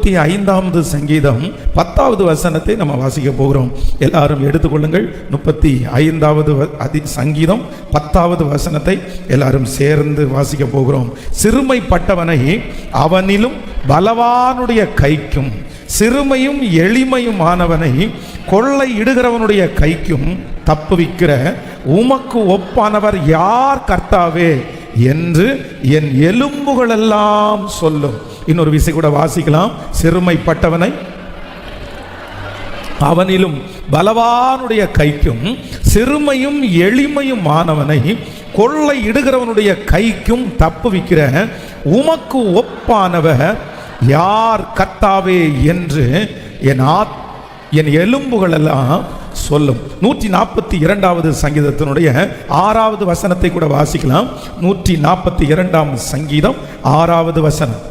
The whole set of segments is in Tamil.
35வது சங்கீதம் 10வது வசனத்தை நம்ம வாசிக்க போகிறோம். எல்லாரும் எடுத்துக்கொள்ளுங்கள். 35வது சங்கீதம் 10வது வசனத்தை எல்லாரும் சேர்ந்து வாசிக்க போகிறோம். சிறுமைப்பட்டவனை அவனிலும் பலவானுடைய கைக்கும், சிறுமையும் எளிமையுமானவனை கொள்ளை இடுகிறவனுடைய கைக்கும் தப்புவிக்கிற உமக்கு ஒப்பானவர் யார் கர்த்தாவே என்று என் எலும்புகள் எல்லாம் சொல்லும். இன்னொரு விசை கூட வாசிக்கலாம். சிறுமைப்பட்டவனை அவனிலும் பலவானுடைய கைக்கும், சிறுமையும் எளிமையுமானவனை கொள்ளை இடுகிறவனுடைய கைக்கும் தப்புவிக்கிற உமக்கு ஒப்பானவர் யார் கர்த்தாவே என்று என் எலும்புகள் எல்லாம் சொல்லும். 142வது சங்கீதத்தினுடைய 6வது வசனத்தை கூட வாசிக்கலாம். 142ஆம் சங்கீதம் 6வது வசனம்.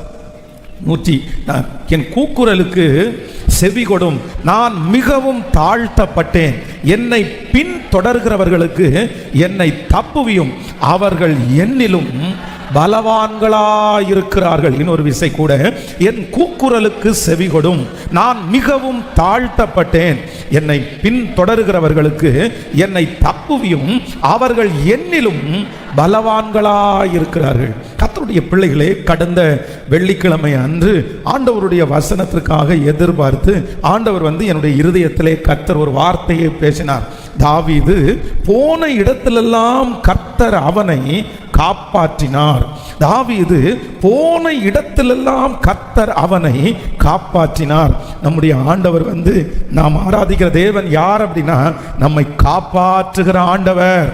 என் கூக்குரலுக்கு செவி கொடும், நான் மிகவும் தாழ்த்தப்பட்டேன், என்னை பின் தொடர்கிறவர்களுக்கு என்னை தப்புவியும், அவர்கள் என்னிலும் பலவான்களாயிருக்கிறார்கள். இன்னொரு விசை கூட, என் கூக்குரலுக்கு செவி கொடும், நான் மிகவும் தாழ்த்தப்பட்டேன், என்னை பின் தொடர்கிறவர்களுக்கு என்னை தப்புவியும், அவர்கள் என்னிலும் பலவான்களாயிருக்கிறார்கள். கர்த்தருடைய பிள்ளைகளே, கடந்த வெள்ளிக்கிழமை அன்று ஆண்டவருடைய வசனத்திற்காக எதிர்பார்த்து ஆண்டவர் என்னுடைய இருதயத்திலே கர்த்தர் ஒரு வார்த்தையை பேசினார். தாவீது போன இடத்திலெல்லாம் கர்த்தர் அவனை காப்பாற்றினார். தாவீது போன இடத்திலெல்லாம் கர்த்தர் அவனை காப்பாற்றினார். நம்முடைய ஆண்டவர் நாம் ஆராதிக்கிற தேவன் யார் அப்படின்னா, நம்மை காப்பாற்றுகிற ஆண்டவர்.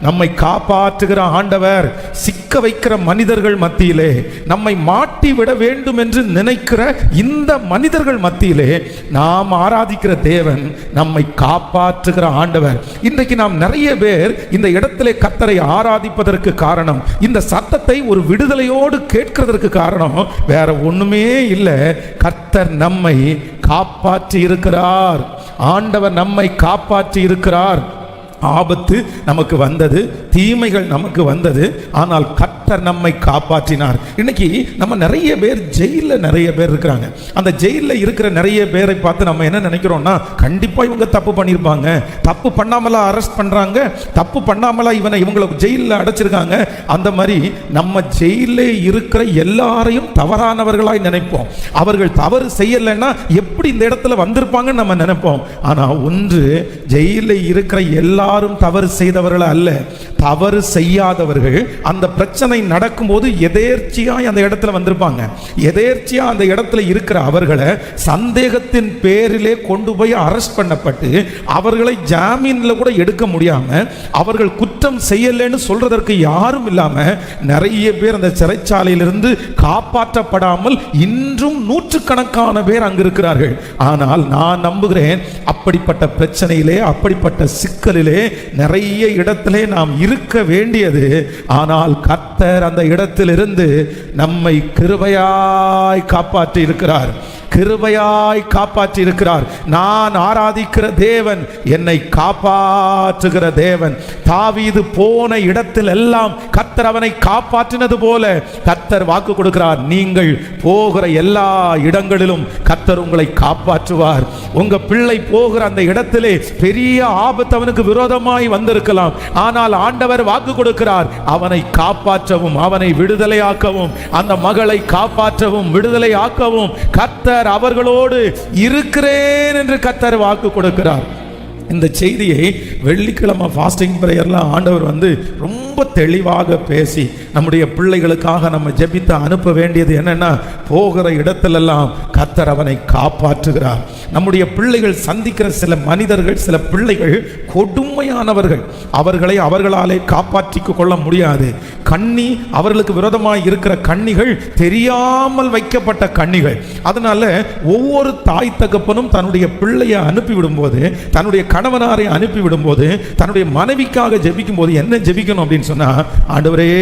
நம்மை காப்பாற்றுகிற ஆண்டவர். சிக்க வைக்கிற மனிதர்கள் மத்தியிலே, நம்மை மாட்டி விட வேண்டும் என்று நினைக்கிற இந்த மனிதர்கள் மத்தியிலே நாம் ஆராதிக்கிற தேவன் நம்மை காப்பாற்றுகிற ஆண்டவர். இன்றைக்கு நாம் நிறைய பேர் இந்த இடத்திலே கர்த்தரை ஆராதிப்பதற்கு காரணம், இந்த சத்தத்தை ஒரு விடுதலையோடு கேட்கிறதற்கு காரணம் வேற ஒண்ணுமே இல்லை. கர்த்தர் நம்மை காப்பாற்றி இருக்கிறார். ஆண்டவர் நம்மை காப்பாற்றி இருக்கிறார். ஆபத்து நமக்கு வந்தது, தீமைகள் நமக்கு வந்தது, ஆனால் கர்த்தர் நம்மை காப்பாற்றினார். இன்னைக்கு நம்ம நிறைய பேர் ஜெயிலில் நிறைய பேர் இருக்கிறாங்க. அந்த ஜெயிலில் இருக்கிற நிறைய பேரை பார்த்து நம்ம என்ன நினைக்கிறோம்னா, கண்டிப்பாக இவங்க தப்பு பண்ணியிருப்பாங்க, தப்பு பண்ணாமலா அரெஸ்ட் பண்ணுறாங்க, தப்பு பண்ணாமலா இவங்களை ஜெயிலில் அடைச்சிருக்காங்க. அந்த மாதிரி நம்ம ஜெயிலே இருக்கிற எல்லாரையும் தவறானவர்களாய் நினைப்போம். அவர்கள் தவறு செய்யலைன்னா எப்படி இந்த இடத்துல வந்திருப்பாங்கன்னு நம்ம நினைப்போம். ஆனால் ஒன்று, ஜெயிலில் இருக்கிற எல்லாரும் தவறு செய்தவர்கள் அல்ல, தவறு செய்யாதவர்கள். அந்த பிரச்சனை நடக்கும்போது எதேர்ச்சியாய் அந்த இடத்துல வந்திருப்பாங்க. எதேர்ச்சியா அந்த இடத்துல இருக்கிற அவர்களை சந்தேகத்தின் பேரிலே கொண்டு போய் அரெஸ்ட் பண்ணப்பட்டு அவர்களை ஜாமீன்ல கூட எடுக்க முடியாம, அவர்கள் குற்றம் செய்யலைன்னு சொல்றதற்கு யாரும் இல்லாம நிறைய பேர் அந்த சிறைச்சாலையிலிருந்து காப்பாற்றப்படாமல் இன்றும் நூற்றுக்கணக்கான பேர் அங்கு இருக்கிறார்கள். ஆனால் நான் நம்புகிறேன், அப்படிப்பட்ட பிரச்சனையிலே, அப்படிப்பட்ட சிக்கலிலே நிறைய இடத்திலே நாம் இருக்க வேண்டியது. ஆனால் கர்த்தர் அந்த இடத்திலிருந்து நம்மை கிருபையாய் காப்பாற்றி இருக்கிறார். கிருபையாய் காப்பாற்றி இருக்கிறார். நான் ஆராதிக்கிற தேவன் என்னை காப்பாற்றுகிற தேவன். தாவீது போன இடத்தில் எல்லாம் கர்த்தர் அவனை காப்பாற்றினது போல கர்த்தர் வாக்கு கொடுக்கிறார், நீங்கள் போகிற எல்லா இடங்களிலும் கர்த்தர் உங்களை காப்பாற்றுவார். உங்க பிள்ளை போகிற அந்த இடத்திலே பெரிய ஆபத்து அவனுக்கு விரோதமாய் வந்திருக்கலாம், ஆனால் ஆண்டவர் வாக்கு கொடுக்கிறார், அவனை காப்பாற்றவும், அவனை விடுதலையாக்கவும், அந்த மகளை காப்பாற்றவும், விடுதலையாக்கவும் கர்த்தர் அவர்களோடு இருக்கிறேன் என்று கர்த்தர் வாக்கு கொடுக்கிறார். இந்த செய்தியை வெள்ளிக்கிழமை ஃபாஸ்டிங் பிரேயர்லாம் ஆண்டவர் ரொம்ப தெளிவாக பேசி நம்முடைய பிள்ளைகளுக்காக நம்ம ஜெபித்து அனுப்ப வேண்டியது என்னன்னா, போகிற இடத்திலெல்லாம் கர்த்தர் அவனை காப்பாற்றுகிறார். நம்முடைய பிள்ளைகள் சந்திக்கிற சில மனிதர்கள், சில பிள்ளைகள் கொடுமையானவர்கள். அவர்களை அவர்களாலே காப்பாற்றிக் கொள்ள முடியாது. கண்ணி, அவர்களுக்கு விரோதமாக இருக்கிற கண்ணிகள் தெரியாமல் வைக்கப்பட்ட கண்ணிகள். அதனால ஒவ்வொரு தாய் தகப்பனும் தன்னுடைய பிள்ளையை அனுப்பிவிடும் போது, தன்னுடைய கணவனாரை அனுப்பிவிடும் போது, தன்னுடைய மனைவிக்காக ஜெபிக்கும் போது என்ன ஜெபிக்கணும் அப்படின்னு சொன்னா, ஆண்டவரே,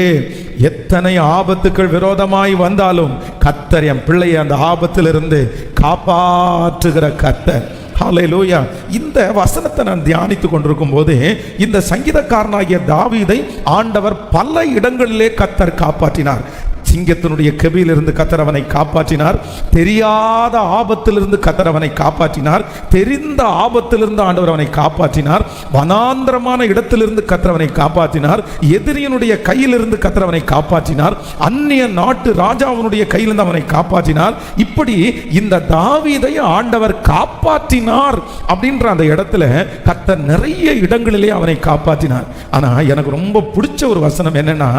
எத்தனை ஆபத்துக்கள் விரோதமாய் வந்தாலும் கர்த்தர் என் பிள்ளையை அந்த ஆபத்திலிருந்து காப்பாற்றுகிற கர்த்தர். ஹல்லேலூயா. இந்த வசனத்தை நான் தியானித்துக் கொண்டிருக்கும் போது இந்த சங்கீதக்காரனாகிய தாவீதை ஆண்டவர் பல இடங்களிலே கர்த்தர் காப்பாற்றினார். சிங்கத்தினுடைய கெபியிலிருந்து கர்த்தர் அவனை காப்பாற்றினார். தெரியாத ஆபத்திலிருந்து கர்த்தர் அவனை காப்பாற்றினார். தெரிந்த ஆபத்திலிருந்து ஆண்டவர் அவனை காப்பாற்றினார். வனாந்திரமான இடத்திலிருந்து கர்த்தர் அவனை காப்பாற்றினார். எதிரியினுடைய கையிலிருந்து கர்த்தர் அவனை காப்பாற்றினார். அந்நிய நாட்டு ராஜாவினுடைய கையிலிருந்து அவனை காப்பாற்றினார். இப்படி இந்த தாவீதை ஆண்டவர் காப்பாற்றினார் அப்படின்ற அந்த இடத்துல கர்த்தர் நிறைய இடங்களிலே அவனை காப்பாற்றினார். ஆனா எனக்கு ரொம்ப பிடிச்ச ஒரு வசனம் என்னன்னா,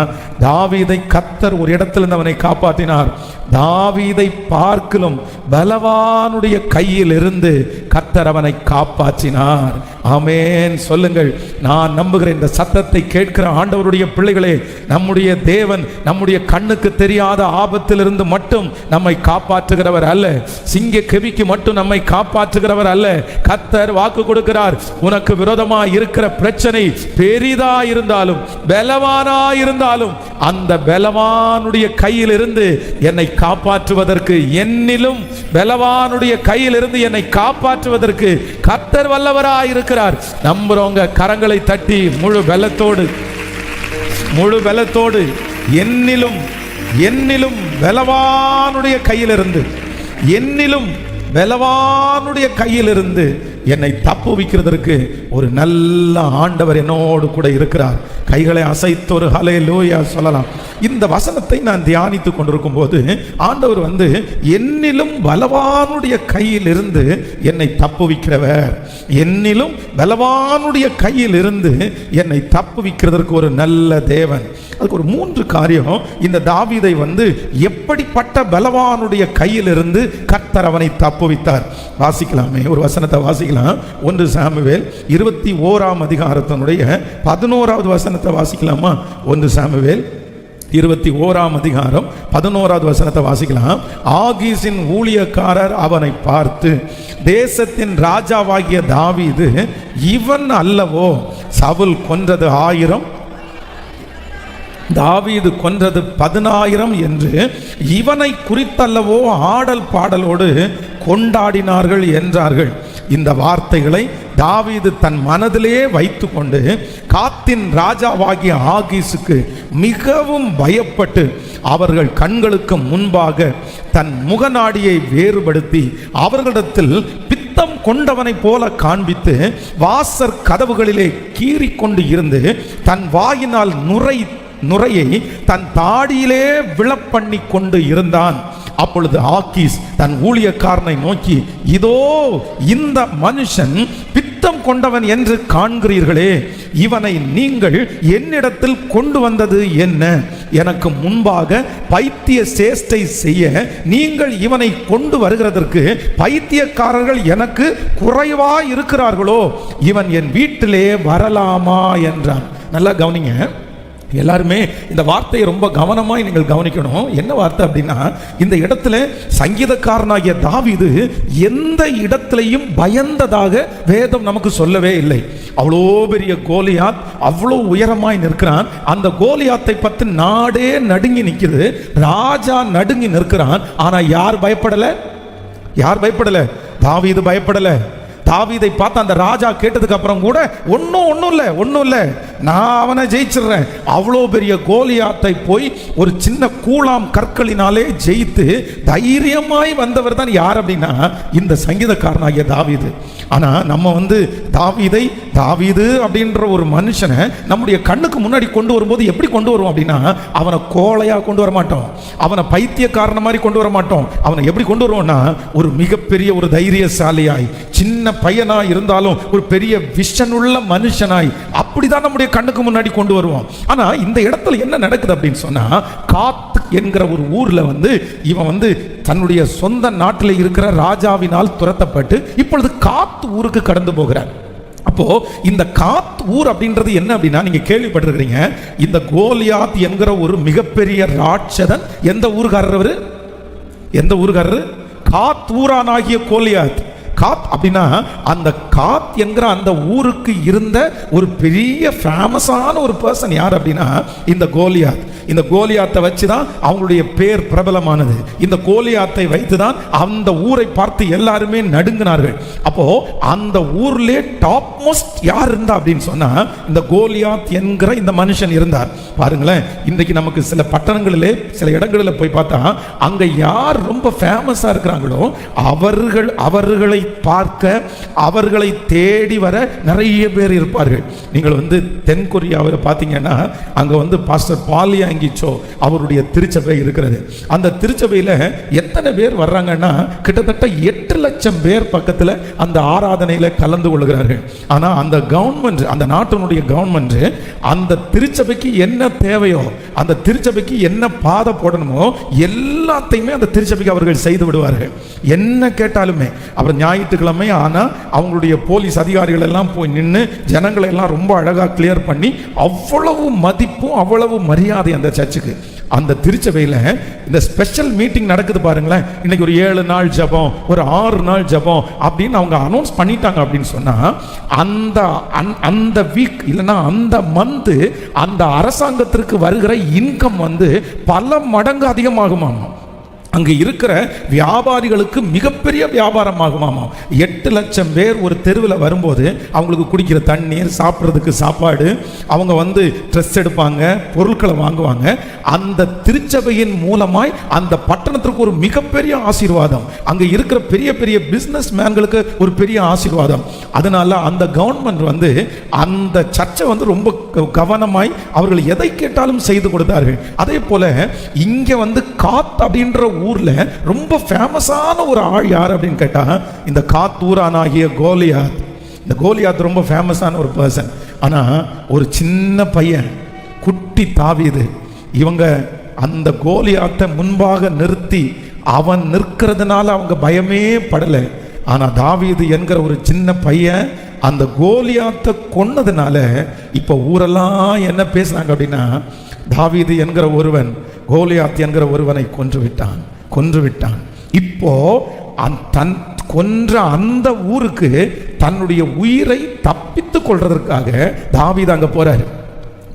தாவீதை கர்த்தர் ஒரு இடத்திலிருந்து அவனை காப்பாற்றினார். தாவீதை பார்க்கிலும் பலவானுடைய கையில் இருந்து கர்த்தர் அவனை காப்பாற்றினார். ஆமென் சொல்லுங்கள். நான் நம்புகிறேன், இந்த சத்தத்தை கேட்கிற ஆண்டவருடைய பிள்ளைகளே, நம்முடைய தேவன் நம்முடைய கண்ணுக்கு தெரியாத ஆபத்திலிருந்து மட்டும் நம்மை காப்பாற்றுகிறவர் அல்ல. சிங்க கெபிக்கு மட்டும் நம்மை காப்பாற்றுகிறவர் அல்ல. கர்த்தர் வாக்கு கொடுக்கிறார், உனக்கு விரோதமாக இருக்கிற பிரச்சனை பெரிதா இருந்தாலும் பலவானா இருந்தாலும் அந்த பலவானுடைய கையில் இருந்து என்னை காப்பாற்றுவதற்கு, என்னிலும் பலவானுடைய கையில் இருந்து என்னை காப்பாற்றுவதற்கு கர்த்தர் வல்லவராய் இருக்கிறார். நம்புறவங்க கரங்களை தட்டி முழு பலத்தோடு என்னிலும் பலவானுடைய கையிலிருந்து, என்னிலும் பலவானுடைய கையிலிருந்து என்னை தப்புவிக்கிறதற்கு ஒரு நல்ல ஆண்டவர் என்னோடு கூட இருக்கிறார். கைகளை அசைத்து ஒரு ஹல்லேலூயா சொல்லலாம். இந்த வசனத்தை நான் தியானித்து கொண்டிருக்கும் போது ஆண்டவர் என்னிலும் பலவானுடைய கையில் இருந்து என்னை தப்புவிக்கிறவர், என்னிலும் பலவானுடைய கையில் இருந்து என்னை தப்புவிக்கிறதற்கு ஒரு நல்ல தேவன். அதுக்கு ஒரு 3 காரியம். இந்த தாவீதை எப்படிப்பட்ட பலவானுடைய கையில் இருந்து கர்த்தர் அவனை தப்புவித்தார். வாசிக்கலாமே, ஒரு வசனத்தை வாசிக்கலாம். 1 சாமுவேல் 21ஆம் அதிகாரத்தினுடைய 11வது வசனத்தை வாசிக்கலாமா? 1 சாமுவேல் 21ஆம் அதிகாரம் 11வது வசனத்தை வாசிக்கலாம். ஆகீசின் ஊழியக்காரர் அவனை பார்த்து, தேசத்தின் ராஜாவாகிய தாவீது இவன் அல்லவோ சவுல் கொன்றது 1000, தாவீது கொன்றது 10,000 என்று இவனை குறித்தல்லவோ ஆடல் பாடலோடு கொண்டாடினார்கள் என்றார்கள். இந்த வார்த்தைகளை தாவீது தன் மனதிலே வைத்து கொண்டு காத்தின் ராஜாவாகிய ஆகீசுக்கு மிகவும் பயப்பட்டு அவர்கள் கண்களுக்கு முன்பாக தன் முகநாடியை வேறுபடுத்தி அவர்களிடத்தில் பித்தம் கொண்டவனை போல காண்பித்து வாசற் கதவுகளிலே கீறிக்கொண்டு இருந்து தன் வாயினால் நுரையை தன் தாடியிலே விழப்பண்ணி கொண்டு இருந்தான். அப்பொழுது ஆகீஸ் தன் ஊழியக்காரனை நோக்கி, இதோ இந்த மனுஷன் பித்தம் கொண்டவன் என்று காண்கிறீர்களே, இவனை நீங்கள் என்னிடத்தில் கொண்டு வந்தது என்ன? எனக்கு முன்பாக பைத்திய சேஷ்டை செய்ய நீங்கள் இவனை கொண்டு வருகிறதற்கு பைத்தியக்காரர்கள் எனக்கு குறைவா இருக்கிறார்களோ? இவன் என் வீட்டிலே வரலாமா என்றான். நல்லா கவனிங்க, எல்லாருமே இந்த வார்த்தையை ரொம்ப கவனமாய் நீங்கள் கவனிக்கணும். என்ன வார்த்தை அப்படின்னா, இந்த இடத்துல சங்கீதக்காரனாகிய தாவீது எந்த இடத்திலையும் பயந்ததாக வேதம் நமக்கு சொல்லவே இல்லை. அவ்வளோ பெரிய கோலியாத், அவ்வளோ உயரமாய் நிற்கிறான். அந்த கோலியாத்தை பற்றி நாடே நடுங்கி நிற்கிறது, ராஜா நடுங்கி நிற்கிறான். ஆனா யார் பயப்படல? தாவீது பயப்படல. தாவீதை பார்த்து அந்த ராஜா கேட்டதுக்கு அப்புறம் கூட ஒன்றும் இல்லை, நான் அவனை ஜெயிச்சிடுறேன். அவ்வளோ பெரிய கோலியாத்தை போய் ஒரு சின்ன கூழாம் கற்களினாலே ஜெயித்து தைரியமாய் வந்தவர் தான் யார் அப்படின்னா இந்த சங்கீதக்காரனாகிய தாவீது. ஆனால் நம்ம தாவீது அப்படின்ற ஒரு மனுஷனை நம்முடைய கண்ணுக்கு முன்னாடி கொண்டு வரும்போது எப்படி கொண்டு வருவோம் அப்படின்னா, அவனை கோழையாக கொண்டு வர மாட்டோம், அவனை பைத்தியக்காரன மாதிரி கொண்டு வர மாட்டோம். அவனை எப்படி கொண்டு வருவோம்னா, ஒரு மிகப்பெரிய ஒரு தைரியசாலியாய், சின்ன பையனாய் இருந்தாலும் ஒரு பெரிய விஷன் உள்ள மனுஷனாய், அப்படிதான் நம்முடைய கண்ணுக்கு முன்னாடி கொண்டு வருவோம். ஆனா இந்த இடத்துல என்ன நடக்குது அப்படின்னு சொன்னா, காத் என்கிற ஒரு ஊர்ல இவன் தன்னுடைய சொந்த நாட்டில் இருக்கிற ராஜாவினால் துரத்தப்பட்டு இப்பொழுது காத் ஊருக்கு கடந்து போகிறார். அப்போ இந்த காத் ஊர் அப்படின்றது என்ன அப்படின்னா, நீங்க கேள்விப்பட்டிருக்கிறீங்க, இந்த கோலியாத் என்கிற ஒரு மிகப்பெரிய ராட்சதன் எந்த ஊருக்காரர்? காத் ஊரானாகிய கோலியாத். காத் அப்படின்னா அந்த காத் என்கிற அந்த ஊருக்கு இருந்த ஒரு பெரிய ஃபேமஸான ஒரு பர்சன் யார் அப்படின்னா இந்த கோலியாத். இந்த கோலியாத்தை வச்சுதான் அவங்களுடைய பேர் பிரபலமானது. இந்த கோலியாத்தை வைத்துதான் அந்த ஊரை பார்த்து எல்லாருமே நடுங்கினார்கள். அப்போ அந்த ஊர்ல டாப் மோஸ்ட் யார் இருந்தா அப்படின்னு சொன்னா இந்த கோலியாத் என்கிற இந்த மனுஷன் இருந்தார். பாருங்களேன், இன்றைக்கு நமக்கு சில பட்டணங்களிலே சில இடங்களில் போய் பார்த்தா அங்க யார் ரொம்ப ஃபேமஸா இருக்கிறாங்களோ அவர்களை பார்க்க அவர்களை தேடி வர நிறைய பேர் இருப்பார்கள். நீங்கள் வந்து தென் கொரியாவில் பார்த்தீங்கன்னா அங்க வந்து பாஸ்டர் பாலியா அவருடைய திருச்சபை இருக்கிறது. அந்த திருச்சபையில் எத்தனை பேர் வர்றாங்கன்னா கிட்டத்தட்ட 8 லட்சம் பேர் பக்கத்தில் அந்த ஆராதனையில் கலந்து கொள்கிறார்கள். ஆனால் அந்த கவர்மெண்ட், அந்த நாட்டினுடைய கவர்மெண்ட் அந்த திருச்சபைக்கு என்ன தேவையோ, அந்த திருச்சபைக்கு என்ன பாதை போடணுமோ எல்லாத்தையுமே அந்த திருச்சபைக்கு அவர்கள் செய்து விடுவார்கள். என்ன கேட்டாலுமே. அப்புறம் ஞாயிற்றுக்கிழமை ஆனால் அவங்களுடைய போலீஸ் அதிகாரிகள் எல்லாம் போய் நின்று ஜனங்களை எல்லாம் ரொம்ப அழகாக கிளியர் பண்ணி அவ்வளவு மதிப்பும் அவ்வளவு மரியாதை அந்த சர்ச்சுக்கு. அந்த திருச்சபையில் இந்த ஸ்பெஷல் மீட்டிங் நடக்குது பாருங்களேன். இன்னைக்கு ஒரு 7 நாள் ஜபம், ஒரு 6 நாள் ஜபம் அப்படின்னு அவங்க அனௌன்ஸ் பண்ணிட்டாங்க அப்படின்னு சொன்னா அந்த வீக் இல்லைன்னா அந்த மந்த் அந்த அரசாங்கத்திற்கு வருகிற இன்கம் வந்து பல மடங்கு அதிகமாகுமாமா. அங்கு இருக்கிற வியாபாரிகளுக்கு மிகப்பெரிய வியாபாரமாகுமாமா. 8 லட்சம் பேர் ஒரு தெருவில் வரும்போது அவங்களுக்கு குடிக்கிற தண்ணீர், சாப்பிட்றதுக்கு சாப்பாடு, அவங்க வந்து ட்ரெஸ் எடுப்பாங்க, பொருட்களை வாங்குவாங்க. அந்த திருச்சபையின் மூலமாய் அந்த பட்டணத்திற்கு ஒரு மிகப்பெரிய ஆசீர்வாதம், அங்கே இருக்கிற பெரிய பெரிய பிஸ்னஸ் மேன்களுக்கு ஒரு பெரிய ஆசீர்வாதம். அதனால அந்த கவர்மெண்ட் வந்து அந்த சர்ச்சை வந்து ரொம்ப கவனமாய் அவர்கள் எதை கேட்டாலும் செய்து கொடுத்தார்கள். அதே போல இங்கே வந்து காத் அப்படின்ற ஊர்ல ரொம்ப ஃபேமஸான ஒரு ஆள் யார் அப்படின்னு கேட்டா இந்த காத்தூரானாகிய கோலியாத். இந்த கோலியாத் ரொம்ப ஃபேமஸான ஒரு பர்சன். ஆனா ஒரு சின்ன பையன், குட்டி தாவீது, இவங்க அந்த கோலியாத்தை முன்பாக நிறுத்தி அவன் நிற்கிறதுனால அவங்க பயமே படல. ஆனா தாவீது என்கிற ஒரு சின்ன பையன் அந்த கோலியாத்தை கொன்னதுனால இப்ப ஊரெல்லாம் என்ன பேசுறாங்க அப்படின்னா தாவீது என்கிற ஒருவன் கோலியாத் என்கிற ஒருவனை கொன்று விட்டான். இப்போ தன் கொன்ற அந்த ஊருக்கு தன்னுடைய உயிரை தப்பித்துக் கொள்றதற்காக தாவீது அங்க போறாரு.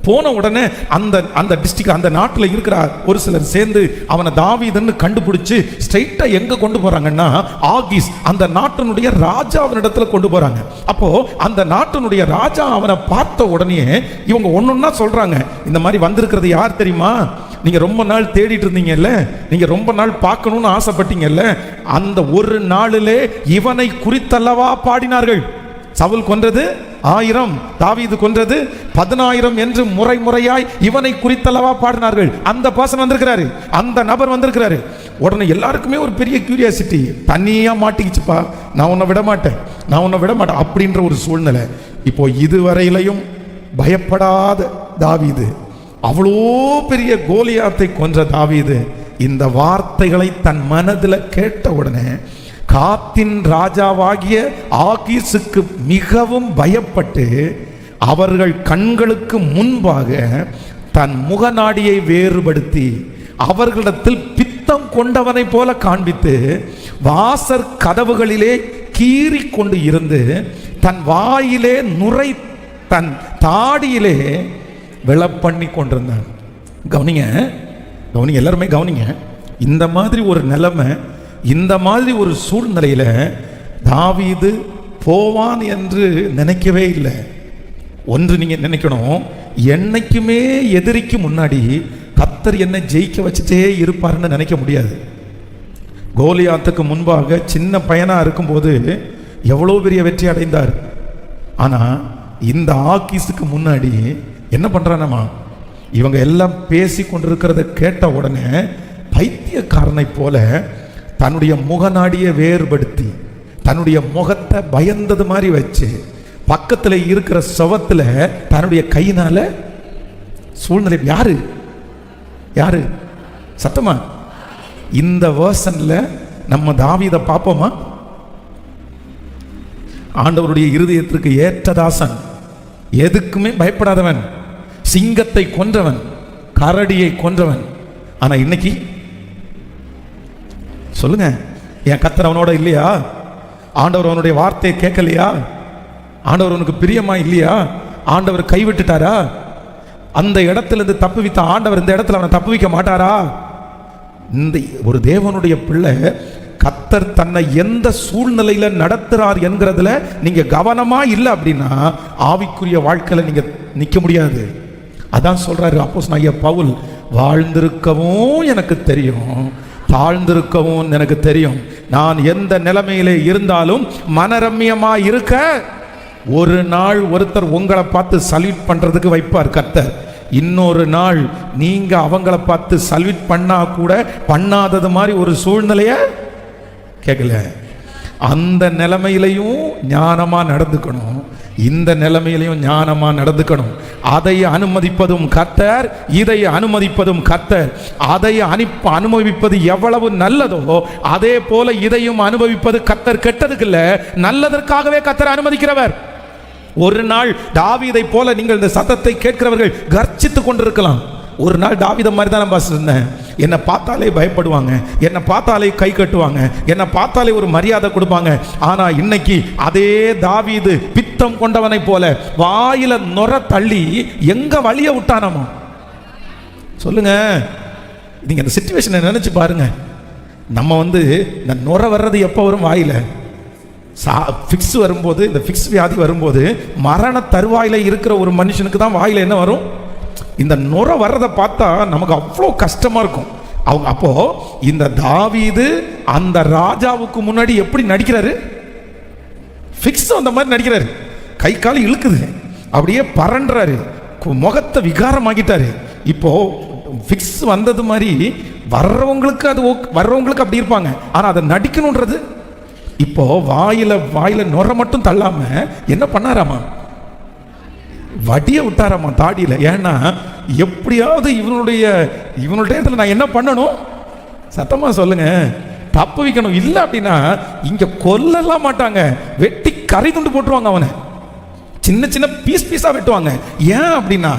போன உடனே அந்த டிஸ்ட்ரிக்ட், அந்த நாட்டில் இருக்கிற ஒரு சிலர் சேர்ந்து அவனை தாவீதுன்னு கண்டுபிடிச்சு ஸ்ட்ரைட்டா எங்க கொண்டு போறாங்கன்னா ஆகீஸ், அந்த நாட்டினுடைய ராஜாவினிடத்துல கொண்டு போறாங்க. அப்போ அந்த நாட்டினுடைய ராஜா அவனை பார்த்த உடனே இவங்க ஒன்னொன்னா சொல்றாங்க, இந்த மாதிரி வந்திருக்கிறது யார் தெரியுமா? நீங்க ரொம்ப நாள் தேடிட்டு இருந்தீங்கல்ல, நீங்க ரொம்ப நாள் பார்க்கணும்னு ஆசைப்பட்டீங்கல்ல, அந்த ஒரு நாளிலே இவனை குறித்தல்லவா பாடினார்கள். சவுல் கொன்றது 1000, தாவீது கொன்றது 10000 என்று முறையாய் இவனை குறித்தல்லவா பாடினார்கள். அந்த பர்சன் வந்திருக்கிறாரு, அந்த நபர் வந்திருக்கிறாரு. உடனே எல்லாருக்குமே ஒரு பெரிய கியூரியாசிட்டி, தனியா மாட்டிக்கிச்சுப்பா, நான் உன்னை விட மாட்டேன் அப்படின்ற ஒரு சூழ்நிலை. இப்போ இதுவரையிலையும் பயப்படாத தாவீது, அவ்வளோ பெரிய கோலியாத்தை கொன்ற தாவீது இந்த வார்த்தைகளை தன் மனதில் கேட்ட உடனே காத்தின் ராஜாவாகிய ஆகீசுக்கு மிகவும் பயப்பட்டு அவர்கள் கண்களுக்கு முன்பாக தன் முகநாடியை வேறுபடுத்தி அவர்களிடத்தில் பித்தம் கொண்டவனை போல காண்பித்து வாசற் கதவுகளிலே கீறி கொண்டு இருந்து தன் வாயிலே நுரை, தன் தாடியிலே விளப்பண்ணி கொண்டிருந்தான். கவனிங்க, எல்லாருமே கவனிங்க. இந்த மாதிரி ஒரு நிலைமை, இந்த மாதிரி ஒரு சூழ்நிலையில தாவீது போவான் என்று நினைக்கவே இல்லை. ஒன்று நீங்க நினைக்கணும், என்னைக்குமே எதிரிக்கு முன்னாடி கர்த்தர் என்னை ஜெயிக்க வச்சுட்டே இருப்பாருன்னு நினைக்க முடியாது. கோலியாத்துக்கு முன்பாக சின்ன பையனா இருக்கும்போது எவ்வளோ பெரிய வெற்றி அடைந்தார். ஆனா இந்த ஆகீஸுக்கு முன்னாடி என்ன பண்றானமா, இவங்க எல்லாம் பேசி கொண்டிருக்கிறத கேட்ட உடனே பைத்தியக்காரனை போல தன்னுடைய முகநாடியை வேறுபடுத்தி தன்னுடைய முகத்தை பயந்தது மாதிரி வச்சு பக்கத்தில் இருக்கிற சவத்துல தன்னுடைய கையினால சூழ்நிலை. யாரு சத்தமா இந்த வேர்ஷன்ல நம்ம தாவீதை பார்ப்போமா? ஆண்டவருடைய இருதயத்திற்கு ஏற்ற தாசன், எதுக்குமே பயப்படாதவன், சிங்கத்தை கொன்றவன், கரடியை கொன்றவன். ஆனா இன்னைக்கு சொல்லுங்க, என் கர்த்தர் அவனோட இல்லையா? ஆண்டவர் அவனுடைய வார்த்தையை கேட்கலையா? ஆண்டவர் அவனுக்கு பிரியமா இல்லையா? ஆண்டவர் கைவிட்டுட்டாரா? அந்த இடத்துல இருந்து தப்பு வைத்த ஆண்டவர் இந்த இடத்துல அவனை தப்பு வைக்க மாட்டாரா? இந்த ஒரு தேவனுடைய பிள்ளை கர்த்தர் தன்னை எந்த சூழ்நிலையில நடத்துறார் என்கிறதுல நீங்க கவனமா இல்லை அப்படின்னா ஆவிக்குரிய வாழ்க்கையில நீங்க நிக்க முடியாது. அதான் சொல்றாரு அப்போஸ்தலனாகிய பவுல், வாழ்ந்திருக்கவும் எனக்கு தெரியும், தாழ்ந்திருக்கவும் எனக்கு தெரியும். நான் எந்த நிலைமையிலே இருந்தாலும் மனரம்யமா இருக்க ஒரு நாள் ஒருத்தர் உங்களை பார்த்து சல்யூட் பண்றதுக்கு வைப்பார் கர்த்தர். இன்னொரு நாள் நீங்க அவங்கள பார்த்து சல்யூட் பண்ணா கூட பண்ணாதது மாதிரி ஒரு சூழ்நிலைய கேட்கல. அந்த நிலைமையிலையும் ஞானமா நடந்துக்கணும், இந்த நிலைமையிலையும் ஞானமா நடந்துக்கணும். அதை அனுமதிப்பதும் கர்த்தர், இதை அனுமதிப்பதும் கர்த்தர். அதை அனுபவிப்பது எவ்வளவு நல்லதோ அதே போல இதையும் அனுபவிப்பது கர்த்தர். கெட்டதுக்கு இல்ல, நல்லதற்காகவே கர்த்தர் அனுமதிக்கிறவர். ஒரு நாள் தாவீதை போல நீங்கள் இந்த சத்தத்தை கேட்கிறவர்கள் கர்ஜித்து கொண்டிருக்கலாம். ஒரு நாள் தாவீதை மாதிரி தான் நான் இருந்தேன். என்னை பார்த்தாலே பயப்படுவாங்க, என்னை பார்த்தாலே கை கட்டுவாங்க, என்னை பார்த்தாலே ஒரு மரியாதை கொடுப்பாங்க. ஆனா இன்னைக்கு அதே தாவீது பித்தம் கொண்டவனை போல வாயில நுர தள்ளி எங்க வழிய விட்டானமோ. சொல்லுங்க, நீங்க இந்த சிச்சுவேஷனை நினைச்சு பாருங்க. நம்ம இந்த நுர வர்றது எப்போ வரும்? வாயில ஃபிக்ஸ் வரும்போது, இந்த ஃபிக்ஸ் வியாதி வரும்போது, மரண தருவாயில இருக்கிற ஒரு மனுஷனுக்கு தான் வாயில என்ன வரும்? இந்த நுர வர்றதை பார்த்தா நமக்கு அவ்வளோ கஷ்டமா இருக்கும். அவங்க அப்போ இந்த தாவீது அந்த ராஜாவுக்கு முன்னாடி எப்படி நடிக்கிறாரு? ஃபிக்ஸ் அந்த மாதிரி நடிக்கிறாரு. கை கால் இழுக்குது, அப்படியே பரண்டுறாரு, முகத்தை விகாரமாக்கிட்டாரு. இப்போ ஃபிக்ஸ் வந்தது மாதிரி வர்றவங்களுக்கு அது வர்றவங்களுக்கு அப்படி இருப்பாங்க. ஆனா அதை நடிக்கணுன்றது இப்போ வாயில நுர மட்டும் தள்ளாம என்ன பண்ணாராமா? வடிய விட்டாராமா தாடியில. ஏன்னா எப்படியாவது இவனுடைய நான் என்ன பண்ணணும்? சத்தமா சொல்லுங்க, தப்பு வைக்கணும். இல்லை அப்படின்னா இங்க கொல்லலாம் மாட்டாங்க, வெட்டி கரை துண்டு போட்டுருவாங்க. அவனை சின்ன சின்ன பீஸா வெட்டுவாங்க. ஏன் அப்படின்னா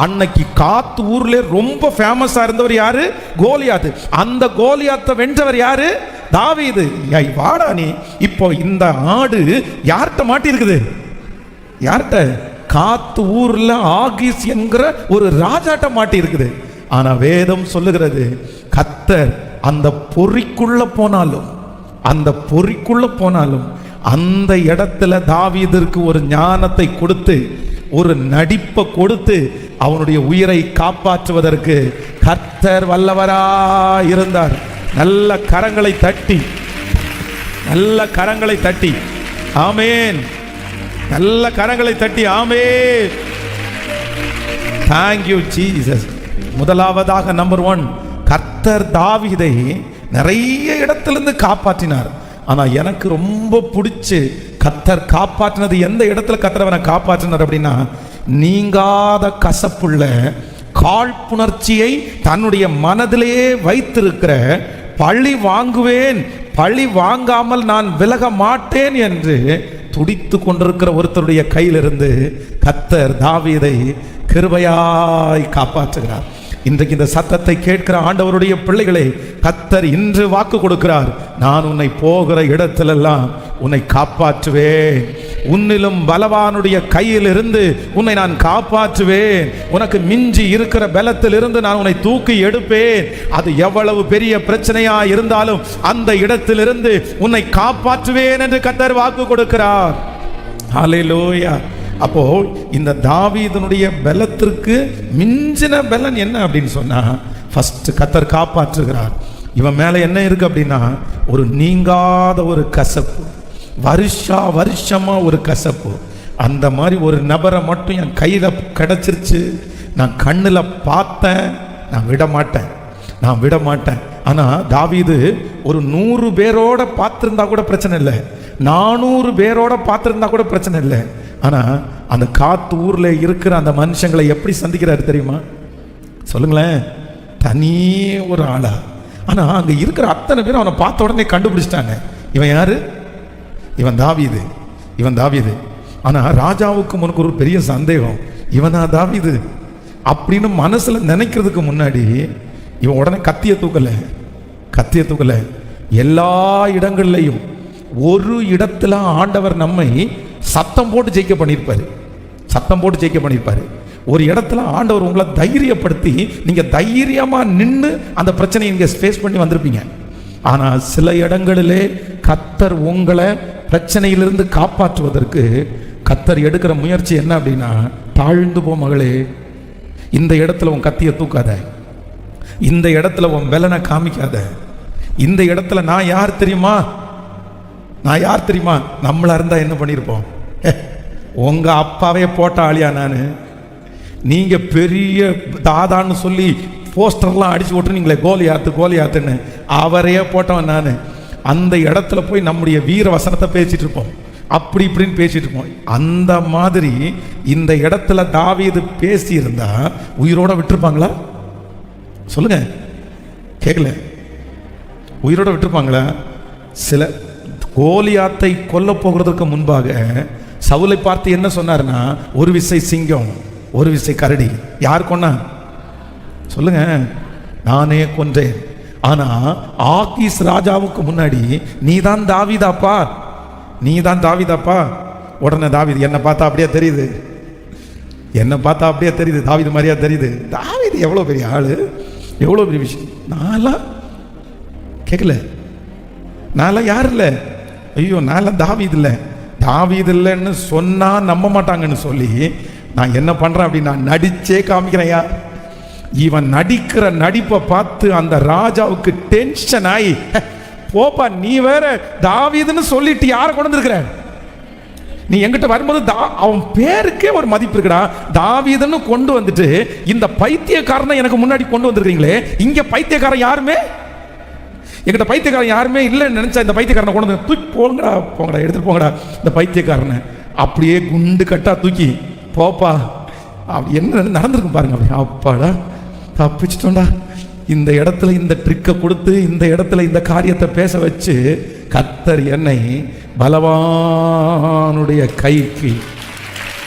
அன்னைக்கு காத்து ஊர்ல ரொம்ப ஃபேமஸா இருந்தவர் யாரு? கோலியாத். அந்த கோலியாத்தை வென்றவர் யாரு? தாவீது. வாடா நீ. இப்போ இந்த ஆடு யார்கிட்ட மாட்டி இருக்குது? யார்கிட்ட? காத்து ஊர்ல ஆகீஸ் என்கிற ஒரு ராஜாட்ட மாட்டி இருக்குது. ஆனா வேதம் சொல்லுகிறது, கர்த்தர் அந்த பொறிக்குள்ள போனாலும் அந்த இடத்துல தாவீதிற்கு ஒரு ஞானத்தை கொடுத்து, ஒரு நடிப்பை கொடுத்து அவனுடைய உயிரை காப்பாற்றுவதற்கு கர்த்தர் வல்லவராய் இருந்தார். நல்ல கரங்களை தட்டி ஆமென். நல்ல கரங்களை தட்டி ஆமென். Thank you Jesus. முதலாவதாக நம்பர் 1, கர்த்தர் தாவீதை நிறைய இடத்திலிருந்து காப்பாற்றினார். ஆனா எனக்கு ரொம்ப பிடிச்சு கர்த்தர் காப்பாற்றினது எந்த இடத்துல கர்த்தர் அவனை காப்பாற்றினார் அப்படின்னா, நீங்காத கசப்புள்ள காழ்ப்புணர்ச்சியை தன்னுடைய மனதிலேயே வைத்திருக்கிற, பழி வாங்காமல் நான் விலக மாட்டேன் என்று துடித்து கொண்டிருக்கிற ஒருத்தருடைய கையிலிருந்து கர்த்தர் தாவீதை கிருபையாய் காப்பாற்றுகிறார். இன்றைக்கு இந்த சத்தத்தை கேட்கிற ஆண்டவருடைய பிள்ளைகளே, கர்த்தர் இன்று வாக்கு கொடுக்கிறார், நான் உன்னை போகிற இடத்திலெல்லாம் உன்னை காப்பாற்றுவேன். உன்னிலும் பலவானுடைய கையில் இருந்து உன்னை நான் காப்பாற்றுவேன். உனக்கு மிஞ்சி இருக்கிற பலத்திலிருந்து நான் உன்னை தூக்கி எடுப்பேன். அது எவ்வளவு பெரிய பிரச்சனையா இருந்தாலும் அந்த இடத்திலிருந்து உன்னை காப்பாற்றுவேன் என்று கர்த்தர் வாக்கு கொடுக்கிறார். ஹல்லேலூயா. அப்போ இந்த தாவீதனுடைய பலத்திற்கு மிஞ்சின பலன் என்ன அப்படின்னு சொன்னா, ஃபர்ஸ்ட் கர்த்தர் காப்பாற்றுகிறார். இவன் மேல என்ன இருக்கு அப்படின்னா, ஒரு நீங்காத ஒரு கசப்பு, வருஷமா ஒரு கசப்பு. அந்த மாதிரி ஒரு நபரை மட்டும் என் கையில கிடைச்சிருச்சு, நான் கண்ணுல பார்த்தேன், நான் விட மாட்டேன். ஆனா தாவீது ஒரு 100 பேரோட பார்த்திருந்தா கூட பிரச்சனை இல்லை, 400 பேரோட பார்த்திருந்தா கூட பிரச்சனை இல்லை. ஆனா அந்த காத்து ஊர்ல இருக்கிற அந்த மனுஷங்களை எப்படி சந்திக்கிறாரு தெரியுமா? சொல்லுங்களேன், தனி ஒரு ஆளா. ஆனா அங்க இருக்கிற அத்தனை பேரும் அவனை பார்த்த உடனே கண்டுபிடிச்சிட்டாங்க, இவன் யாரு? இவன் தாவீது. ஆனா ராஜாவுக்கு முன்னுக்கு ஒரு பெரிய சந்தேகம், இவனா தாவீது அப்படின்னு மனசுல நினைக்கிறதுக்கு முன்னாடி இவன் உடனே கத்திய தூக்கல. எல்லா இடங்கள்லையும் ஒரு இடத்துல ஆண்டவர் நம்மை சத்தம் போட்டு ஜெயிக்க பண்ணியிருப்பாரு. சத்தம் போட்டு ஜெயிக்க பண்ணியிருப்பாரு. ஒரு இடத்துல ஆண்டவர் உங்களை தைரியப்படுத்தி நீங்கள் தைரியமாக நின்று அந்த பிரச்சனையை நீங்கள் ஃபேஸ் பண்ணி வந்திருப்பீங்க. ஆனால் சில இடங்களிலே கர்த்தர் உங்களை பிரச்சனையிலிருந்து காப்பாற்றுவதற்கு கர்த்தர் எடுக்கிற முயற்சி என்ன அப்படின்னா, தாழ்ந்து போ மகளே, இந்த இடத்துல உன் கத்தியை தூக்காத, இந்த இடத்துல உன் வெலனை காமிக்காத, இந்த இடத்துல நான் யார் தெரியுமா, நான் யார் தெரியுமா, நம்மளா இருந்தா என்ன பண்ணியிருப்போம், உங்க அப்பாவே போட்ட ஆளியா நான், நீங்க பெரிய தாதான்னு சொல்லி போஸ்டர்லாம் அடிச்சு விட்டுருந்தீங்களே கோலியாத்து கோலியாத்துன்னு, அவரையே போட்டவன் நான். அந்த இடத்துல போய் நம்முடைய வீர வசனத்தை பேசிட்டு இருப்போம், அப்படி இப்படின்னு பேசிட்டு இருப்போம். அந்த மாதிரி இந்த இடத்துல தாவீது பேசி இருந்தா உயிரோட விட்டுருப்பாங்களா? சொல்லுங்க, கேட்கல, உயிரோட விட்டுருப்பாங்களா? சில கோலியாத்தை கொல்ல போகிறதுக்கு முன்பாக சவுலை பார்த்து என்ன சொன்னார்னா, ஒரு விசை சிங்கம் ஒரு விசை கரடி. யார் கொன்னா? சொல்லுங்க, நானே கொன்றேன். ஆனா ஆகீஸ் ராஜாவுக்கு முன்னாடி நீ தான் தாவீதாப்பா, நீ தான் தாவீதாப்பா. உடனே தாவீது, என்னை பார்த்தா அப்படியே தெரியுது, என்னை பார்த்தா அப்படியே தெரியுது, தாவீது மாதிரியா தெரியுது. தாவீது எவ்வளோ பெரிய ஆளு, எவ்வளோ பெரிய விஷயம். நான்லாம் கேட்கல, நான்லாம் யார் இல்லை, ஐயோ நான்லாம் தாவீது இல்லை, தாவீது இல்லைன்னு சொன்னா நம்ப மாட்டாங்கன்னு சொல்லி நான் என்ன பண்றேன் அப்படின்னா நடிச்சே காமிக்கிறேன்யா. இவன் நடிக்கிற நடிப்பை பார்த்து அந்த ராஜாவுக்கு டென்ஷன் ஆகி, போப்பா நீ வேற தாவீதுன்னு சொல்லிட்டு யாரை கொண்டு வந்திருக்கிற, நீ எங்கிட்ட வரும்போது அவன் பேருக்கே ஒரு மதிப்பு இருக்குடா, தாவீதுன்னு கொண்டு வந்துட்டு இந்த பைத்தியக்காரனை எனக்கு முன்னாடி கொண்டு வந்திருக்கீங்களே, இங்க பைத்தியக்காரன் யாருமே எங்கிட்ட பைத்தியக்காரன் யாருமே இல்லைன்னு நினைச்சா இந்த பைத்தியக்காரனை கொண்டு வந்து தூக்கி போங்கடா போங்கடா எடுத்துட்டு போங்கடா இந்த பைத்தியக்காரனை. அப்படியே குண்டு கட்டா தூக்கி போப்பா. அப்படி என்ன நடந்திருக்கும் பாருங்க. அப்படி அப்பாடா தப்பிச்சிட்டோண்டா. இந்த இடத்துல இந்த ட்ரிக்கை கொடுத்து இந்த இடத்துல இந்த காரியத்தை பேச வச்சு கர்த்தர் என்னை பலவானுடைய கைக்கு,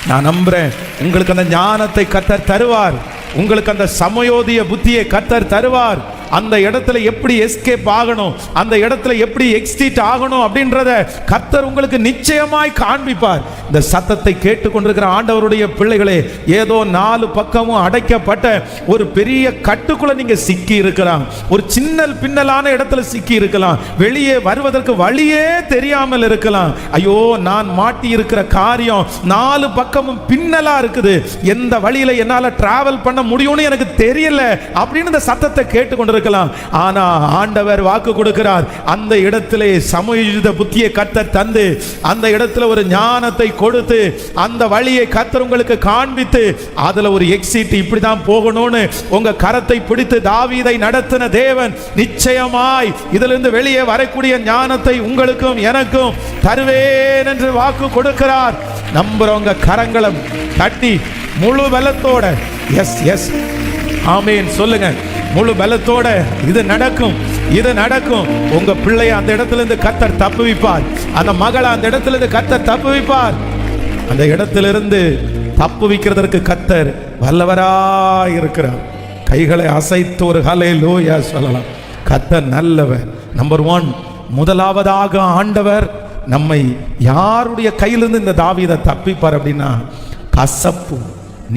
நான் நம்புறேன் உங்களுக்கு அந்த ஞானத்தை கர்த்தர் தருவார், உங்களுக்கு அந்த சமயோதிய புத்தியை கர்த்தர் தருவார். அந்த இடத்துல எப்படி எஸ்கேப் ஆகணும், அந்த இடத்துல எப்படி எக்ஸிட் ஆகணும் அப்படின்றத கர்த்தர் உங்களுக்கு நிச்சயமாய் காண்பிப்பார். இந்த சத்தத்தை கேட்டுக்கொண்டிருக்கிற ஆண்டவருடைய பிள்ளைகளே, ஏதோ 4 பக்கமும் அடைக்கப்பட்ட ஒரு பெரிய கட்டுக்குள்ள நீங்க சிக்கி இருக்கலாம், ஒரு சின்ன பின்னலான இடத்துல சிக்கி இருக்கலாம், வெளியே வருவதற்கு வழியே தெரியாமல் இருக்கலாம். ஐயோ நான் மாட்டி இருக்கிற காரியம் 4 பக்கமும் பின்னலா இருக்குது, எந்த வழியில என்னால டிராவல் பண்ண முடியும்னு எனக்கு தெரியல அப்படின்னு இந்த சத்தத்தை கேட்டுக்கொண்டு இருக்கலாம். ஆனா ஆண்டவர் வாக்கு கொடுக்கிறார், அந்த இடத்திலே சமயோஜித புத்தியை கர்த்தர் தந்து அந்த இடத்துல ஒரு ஞானத்தை கொடுத்து அந்த வழியை கர்த்தர் உங்களுக்கு காண்பித்து அதுல ஒரு எக்ஸிட் இப்படிதான் போகணும்னு உங்க கரத்தை பிடித்து தாவீதை நடத்தின தேவன் நிச்சயமாய் இதிலிருந்து வெளியே வரக்கூடிய ஞானத்தை உங்களுக்கும் எனக்கும் தருவேன் என்று வாக்கு கொடுக்கிறார். நம்புறவங்க கரங்களை தட்டி முழு பலத்தோட எஸ் எஸ் ஆமென் சொல்லுங்க. முழு பலத்தோட இது நடக்கும், இது நடக்கும். உங்க பிள்ளையை அந்த இடத்துல இருந்து கர்த்தர் தப்புவிப்பார், அந்த மகளை அந்த இடத்துல இருந்து கர்த்தர் தப்புவிப்பார். அந்த இடத்திலிருந்து தப்புவிக்கிறதற்கு கர்த்தர் வல்லவராய் இருக்கிறார். கைகளை அசைத்து ஒரு ஹல்லேலூயா சொல்லலாம். கர்த்தர் நல்லவர். நம்பர் 1, முதலாவதாக ஆண்டவர் நம்மை யாருடைய கையிலிருந்து இந்த தாவீதை தப்பிப்பார் அப்படின்னா, கசப்பு,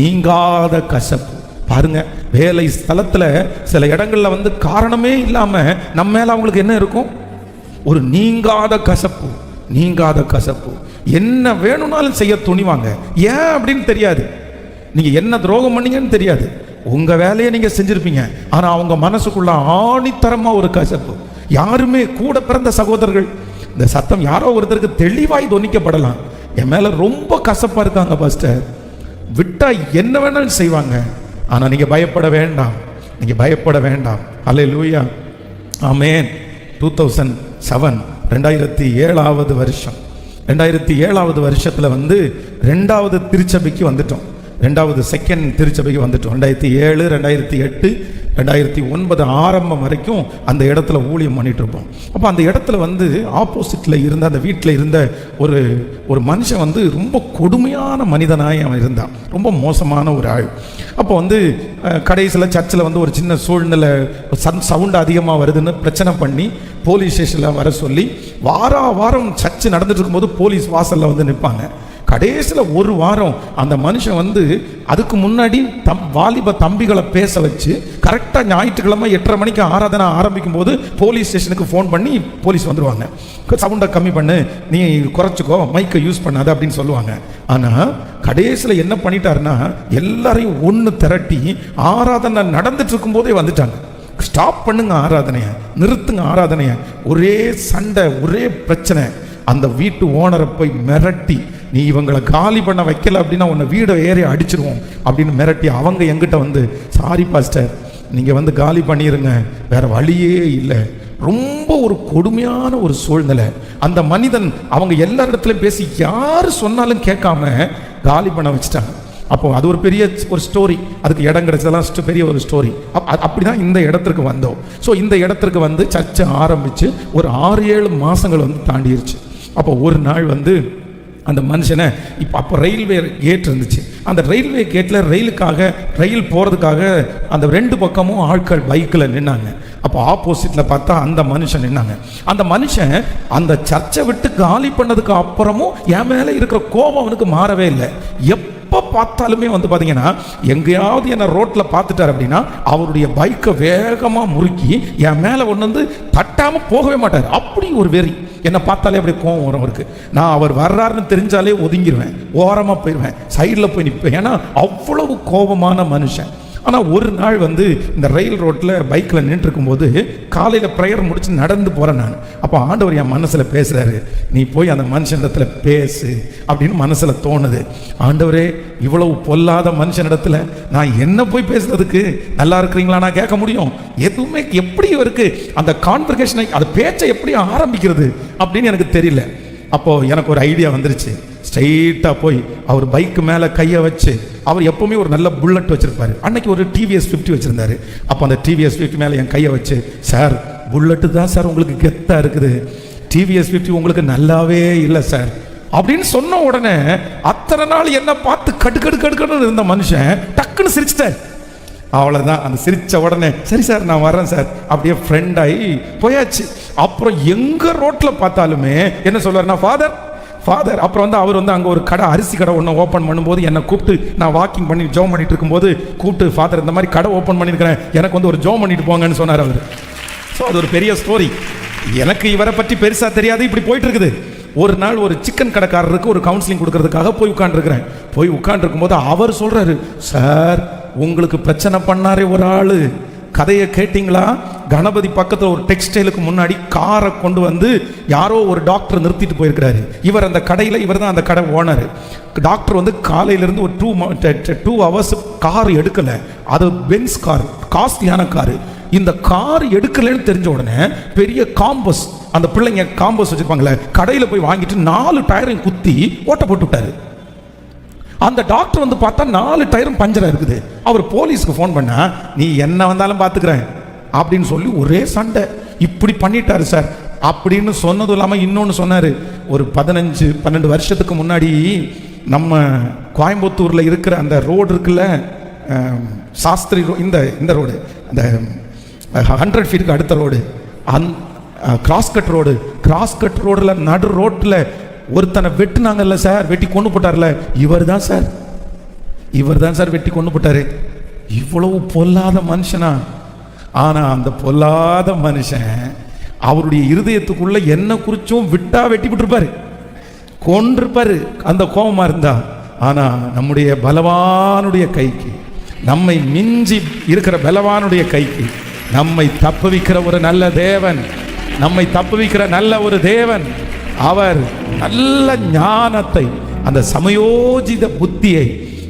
நீங்காத கசப்பு. பாருங்க, வேலை ஸ்தலத்துல சில இடங்கள்ல வந்து காரணமே இல்லாம நம்ம மேல அவங்களுக்கு என்ன இருக்கும், ஒரு நீங்காத கசப்பு, நீங்காத கசப்பு. என்ன வேணும்னாலும் செய்ய துணிவாங்க. ஏன் அப்படின்னு தெரியாது, நீங்க என்ன துரோகம் பண்ணீங்கன்னு தெரியாது, உங்க வேலையை நீங்க செஞ்சிருப்பீங்க. ஆனா அவங்க மனசுக்குள்ள ஆணித்தரமா ஒரு கசப்பு. யாருமே கூட பிறந்த சகோதரர்கள், இந்த சத்தம் யாரோ ஒருத்தருக்கு தெளிவாய் தொனிக்கப்படலாம், என் மேல ரொம்ப கசப்பா இருக்காங்க பாஸ்டர், விட்டா என்ன வேணாலும் செய்வாங்க. ஆனா நீங்க பயப்பட வேண்டாம், நீங்க பயப்பட வேண்டாம். அல்லேலூயா, ஆமென். 2007 2007வது வருஷம், 2007வது வருஷத்துல வந்து 2வது திருச்சபைக்கு வந்துட்டோம், 2வது செகண்ட் திருச்சபைக்கு வந்துட்டோம். 2007 2008 2009 ஆரம்பம் வரைக்கும் அந்த இடத்துல ஊழியம் பண்ணிட்டு இருப்போம். அப்போ அந்த இடத்துல வந்து ஆப்போசிட்டில் இருந்த அந்த வீட்டில் இருந்த ஒரு மனுஷன் வந்து ரொம்ப கொடுமையான மனிதனாய் அவன் இருந்தான். ரொம்ப மோசமான ஒரு ஆள். அப்போ வந்து கடைசியில் சர்ச்சில் வந்து ஒரு சின்ன சூழ்நிலை சவுண்டு அதிகமாக வருதுன்னு பிரச்சனை பண்ணி போலீஸ் ஸ்டேஷனில் வர சொல்லி வாரம் சர்ச்சு நடந்துட்டு இருக்கும்போது போலீஸ் வாசலில் வந்து நிற்பாங்க. கடைசியில் ஒரு வாரம் அந்த மனுஷன் வந்து அதுக்கு முன்னாடி வாலிப தம்பிகளை பேச வச்சு கரெக்டாக ஞாயிற்றுக்கிழமை 8:30 மணிக்கு ஆராதனை ஆரம்பிக்கும் போது போலீஸ் ஸ்டேஷனுக்கு ஃபோன் பண்ணி போலீஸ் வந்துடுவாங்க. சவுண்டை கம்மி பண்ணு, நீ குறைச்சிக்கோ, மைக்கை யூஸ் பண்ணாத அப்படின்னு சொல்லுவாங்க. ஆனால் கடைசியில் என்ன பண்ணிட்டாருன்னா எல்லாரையும் ஒன்று திரட்டி ஆராதனை நடந்துட்டு இருக்கும் போதே வந்துட்டாங்க. ஸ்டாப் பண்ணுங்க ஆராதனையை, நிறுத்துங்க ஆராதனையை. ஒரே சண்டை, ஒரே பிரச்சனை. அந்த வீட்டு ஓனரை போய் மிரட்டி, நீ இவங்களை காலி பண்ண வைக்கல அப்படின்னா உன்னை வீடை ஏறி அடிச்சிருவோம் அப்படின்னு மிரட்டி அவங்க எங்கிட்ட வந்து, சாரி பாஸ்டர் நீங்கள் வந்து காலி பண்ணிடுங்க, வேற வழியே இல்லை. ரொம்ப ஒரு கொடுமையான ஒரு சூழ்நிலை. அந்த மனிதன் அவங்க எல்லா இடத்துலையும் பேசி யார் சொன்னாலும் கேட்காம காலி பண்ண வச்சுட்டாங்க. அப்போ அது ஒரு பெரிய ஒரு ஸ்டோரி, அதுக்கு இடம் கிடைச்சதெல்லாம் பெரிய ஒரு ஸ்டோரி. அப்படிதான் இந்த இடத்துக்கு வந்தோம். ஸோ இந்த இடத்துக்கு வந்து சர்ச்சை ஆரம்பித்து ஒரு 6-7 மாதங்கள் வந்து தாண்டிடுச்சு. அப்போ ஒரு நாள் வந்து அந்த மனுஷனை அப்போ ரயில்வே கேட் இருந்துச்சு. அந்த ரயில்வே கேட்டில் ரயில் போகிறதுக்காக அந்த 2 பக்கமும் ஆட்கள் பைக்கில் நின்னாங்க. அப்போ ஆப்போசிட்டில் பார்த்தா அந்த மனுஷன் நின்னாங்க. அந்த மனுஷன் அந்த சர்ச்சை விட்டு காலி பண்ணதுக்கு அப்புறமும் என் மேலே இருக்கிற கோபம் அவனுக்கு மாறவே இல்லை. எப்போ பார்த்தாலுமே வந்து பார்த்தீங்கன்னா எங்கேயாவது என்னை ரோட்டில் பார்த்துட்டார் அப்படின்னா அவருடைய பைக்கை வேகமாக முறுக்கி என் மேலே ஒன்று வந்து தட்டாமல் போகவே மாட்டார். அப்படி ஒரு வெறி. என்னை பார்த்தாலே அப்படி கோவம் வரும் அவருக்கு. நான் அவர் வர்றாருன்னு தெரிஞ்சாலே ஒதுங்கிடுவேன், ஓரமாக போயிடுவேன், சைடில் போய் நிற்பேன். ஏன்னா அவ்வளவு கோபமான மனுஷன். ஆனால் ஒரு நாள் வந்து இந்த ரயில் ரோட்டில் பைக்கில் நின்றுருக்கும்போது காலையில் ப்ரேயர் முடிச்சு நடந்து போகிறேன் நான். அப்போ ஆண்டவர் என் மனசில் பேசுகிறாரு, நீ போய் அந்த மனுஷனிடத்துல பேசு அப்படின்னு மனசில் தோணுது. ஆண்டவரே, இவ்வளவு பொல்லாத மனுஷனிடத்துல நான் என்ன போய் பேசுறதுக்கு? நல்லா இருக்கிறீங்களா நான் கேட்க முடியும்? எதுவுமே எப்படி இருக்கு அந்த கான்வர்சேஷனை, அந்த பேச்சை எப்படி ஆரம்பிக்கிறது அப்படின்னு எனக்கு தெரியல. அப்போது எனக்கு ஒரு ஐடியா வந்துருச்சு. ஸ்ட்ரெயிட்டாக போய் அவர் பைக்கு மேலே கையை வச்சு, அவர் எப்போவுமே ஒரு நல்ல புல்லட் வச்சுருப்பார். அன்னைக்கு ஒரு TVS 50 வச்சுருந்தாரு. அப்போ அந்த TVS 50 மேலே என் கையை வச்சு, சார் புல்லட்டு தான் சார் உங்களுக்கு கெத்தாக இருக்குது, TVS 50 உங்களுக்கு நல்லாவே இல்லை சார் அப்படின்னு சொன்ன உடனே அத்தனை நாள் என்ன பார்த்து கடுக்கடுன்னு இருந்த மனுஷன் டக்குன்னு சிரிச்சிட்டார். அவ்வளோதான். அந்த சிரித்த உடனே சரி சார் நான் வரேன் சார் அப்படியே ஃப்ரெண்டாகி போயாச்சு. அப்புறம் எங்கே ரோட்டில் பார்த்தாலுமே என்ன சொல்வார்னா, ஃபாதர். அப்புறம் வந்து அவர் வந்து அங்கே ஒரு கடை, அரிசி கடை ஒன்று ஓப்பன் பண்ணும்போது என்னை கூப்பிட்டு, நான் வாக்கிங் பண்ணி ஜோம் பண்ணிட்டு இருக்கும்போது கூப்பிட்டு, ஃபாதர் இந்த மாதிரி கடை ஓப்பன் பண்ணியிருக்கிறேன், எனக்கு வந்து ஒரு ஜோம் பண்ணிட்டு போங்கன்னு சொன்னார் அவர். ஸோ அது ஒரு பெரிய ஸ்டோரி. எனக்கு இவரை பற்றி பெருசாக தெரியாது. இப்படி போயிட்டு இருக்குது. ஒரு நாள் ஒரு சிக்கன் கடைக்காரருக்கு ஒரு கவுன்சிலிங் கொடுக்கறதுக்காக போய் உட்காந்துருக்கிறேன். போய் உட்காந்துருக்கும் போது அவர் சொல்கிறாரு, சார் உங்களுக்கு பிரச்சனை பண்ணாரே ஒரு ஆள், கதையை கேட்டிங்களா? கணபதி பக்கத்தில் ஒரு டெக்ஸ்டைலுக்கு முன்னாடி காரை கொண்டு வந்து யாரோ ஒரு டாக்டர் நிறுத்திட்டு போயிருக்கிறாரு. இவர் அந்த கடையில், இவர் தான் அந்த கடை ஓனர். டாக்டர் வந்து காலையிலேருந்து ஒரு 2 hours கார் எடுக்கலை. அது பென்ஸ் கார், காஸ்ட்லியான காரு. இந்த கார் எடுக்கலைன்னு தெரிஞ்ச உடனே பெரிய காம்பஸ், அந்த பிள்ளைங்க காம்பஸ் வச்சுருப்பாங்களே, கடையில் போய் வாங்கிட்டு 4 டயரையும் குத்தி ஓட்ட போட்டு விட்டாரு. அந்த டாக்டர் வந்து பார்த்தா 4 டயரும் பஞ்சராக இருக்குது. அவர் போலீஸ்க்கு ஃபோன் பண்ண, நீ என்ன வந்தாலும் பார்த்துக்கிறேன் அப்படின்னு சொல்லி ஒரே சண்டை. இப்படி பண்ணிட்டாரு சார் அப்படின்னு சொன்னதும் இல்லாமல் இன்னொன்று சொன்னார். ஒரு 15-12 வருஷத்துக்கு முன்னாடி நம்ம கோயம்புத்தூரில் இருக்கிற அந்த ரோடு இருக்குல்ல, சாஸ்திரி இந்த ரோடு, அந்த 100 ஃபீட்டுக்கு அடுத்த ரோடு, கிராஸ்கட் ரோடில் நடு ரோட்டில் ஒருத்தனை வெட்டுனாங்கல்ல சார், வெட்டி கொண்டு போட்டார்ல, இவர் தான் சார் வெட்டி கொண்டு போட்டாரு. இவ்வளவு பொல்லாத மனுஷனா? ஆனா அந்த பொல்லாத மனுஷன் அவருடைய இருதயத்துக்குள்ள என்ன குறிச்சும் விட்டா வெட்டி விட்டுருப்பாரு, கொண்டிருப்பாரு அந்த கோபமா இருந்தா. ஆனா நம்முடைய பலவானுடைய கைக்கு, நம்மை மிஞ்சி இருக்கிற பலவானுடைய கைக்கு நம்மை தப்புவிக்கிற ஒரு நல்ல தேவன், நம்மை தப்புவிக்கிற நல்ல ஒரு தேவன். அவர் நல்ல ஞானத்தை, அந்த சமயோஜித புத்தியை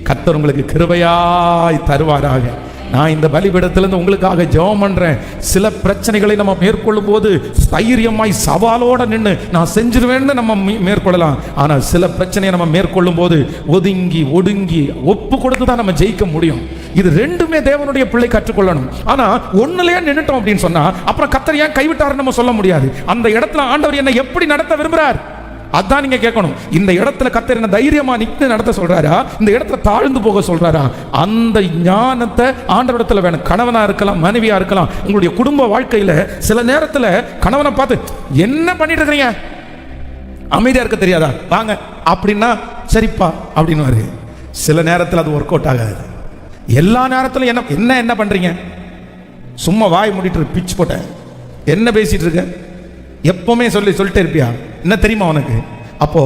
கர்த்தர் உங்களுக்கு கிருபையாய் தருவாராக. நான் இந்த பலிபீடத்திலிருந்து உங்களுக்காக ஜெபம் பண்றேன். சில பிரச்சனைகளை நம்ம மேற்கொள்ளும் போது தைரியமாய் சவாலோட நின்று நான் செஞ்சிருவேன்னு நம்ம மேற்கொள்ளலாம். ஆனால் சில பிரச்சனையை நம்ம மேற்கொள்ளும் போது ஒதுங்கி ஒடுங்கி ஒப்பு கொடுத்து தான் நம்ம ஜெயிக்க முடியும். இது ரெண்டுமே தேவனுடைய பிள்ளை கற்றுக்கொள்ளணும். ஆனா ஒண்ணுலயே நின்னுட்டோம் அப்படின்னு சொன்னா அப்புறம் கர்த்தர் ஏன் கைவிட்டாருன்னு நம்ம சொல்ல முடியாது. அந்த இடத்துல ஆண்டவர் என்ன எப்படி நடத்த விரும்புறார் அதான் நீங்க கேட்கணும். இந்த இடத்துல கர்த்தர் என்ன தைரியமா நின்று நடத்த சொல்றாரா, இந்த இடத்துல தாழ்ந்து போக சொல்றாரா? அந்த ஞானத்தை ஆண்டவரிடத்துல வேணும். கணவனா இருக்கலாம், மனைவியா இருக்கலாம். உங்களுடைய குடும்ப வாழ்க்கையில சில நேரத்துல கணவனை பார்த்து என்ன பண்ணிட்டு இருக்கீங்க, அமைதியா இருக்க தெரியாதா, வாங்க அப்படின்னா சரிப்பா அப்படின்னு. சில நேரத்தில் அது ஒர்க் அவுட் ஆகாது. எல்லா நேரத்திலும் என்ன என்ன பண்றீங்க, சும்மா வாய் மூடிட்டு பிச்சு போட்ட என்ன பேசிட்டு இருக்க, எப்பவுமே சொல்லிட்டே இருப்பியா, என்ன தெரியுமா உனக்கு? அப்போ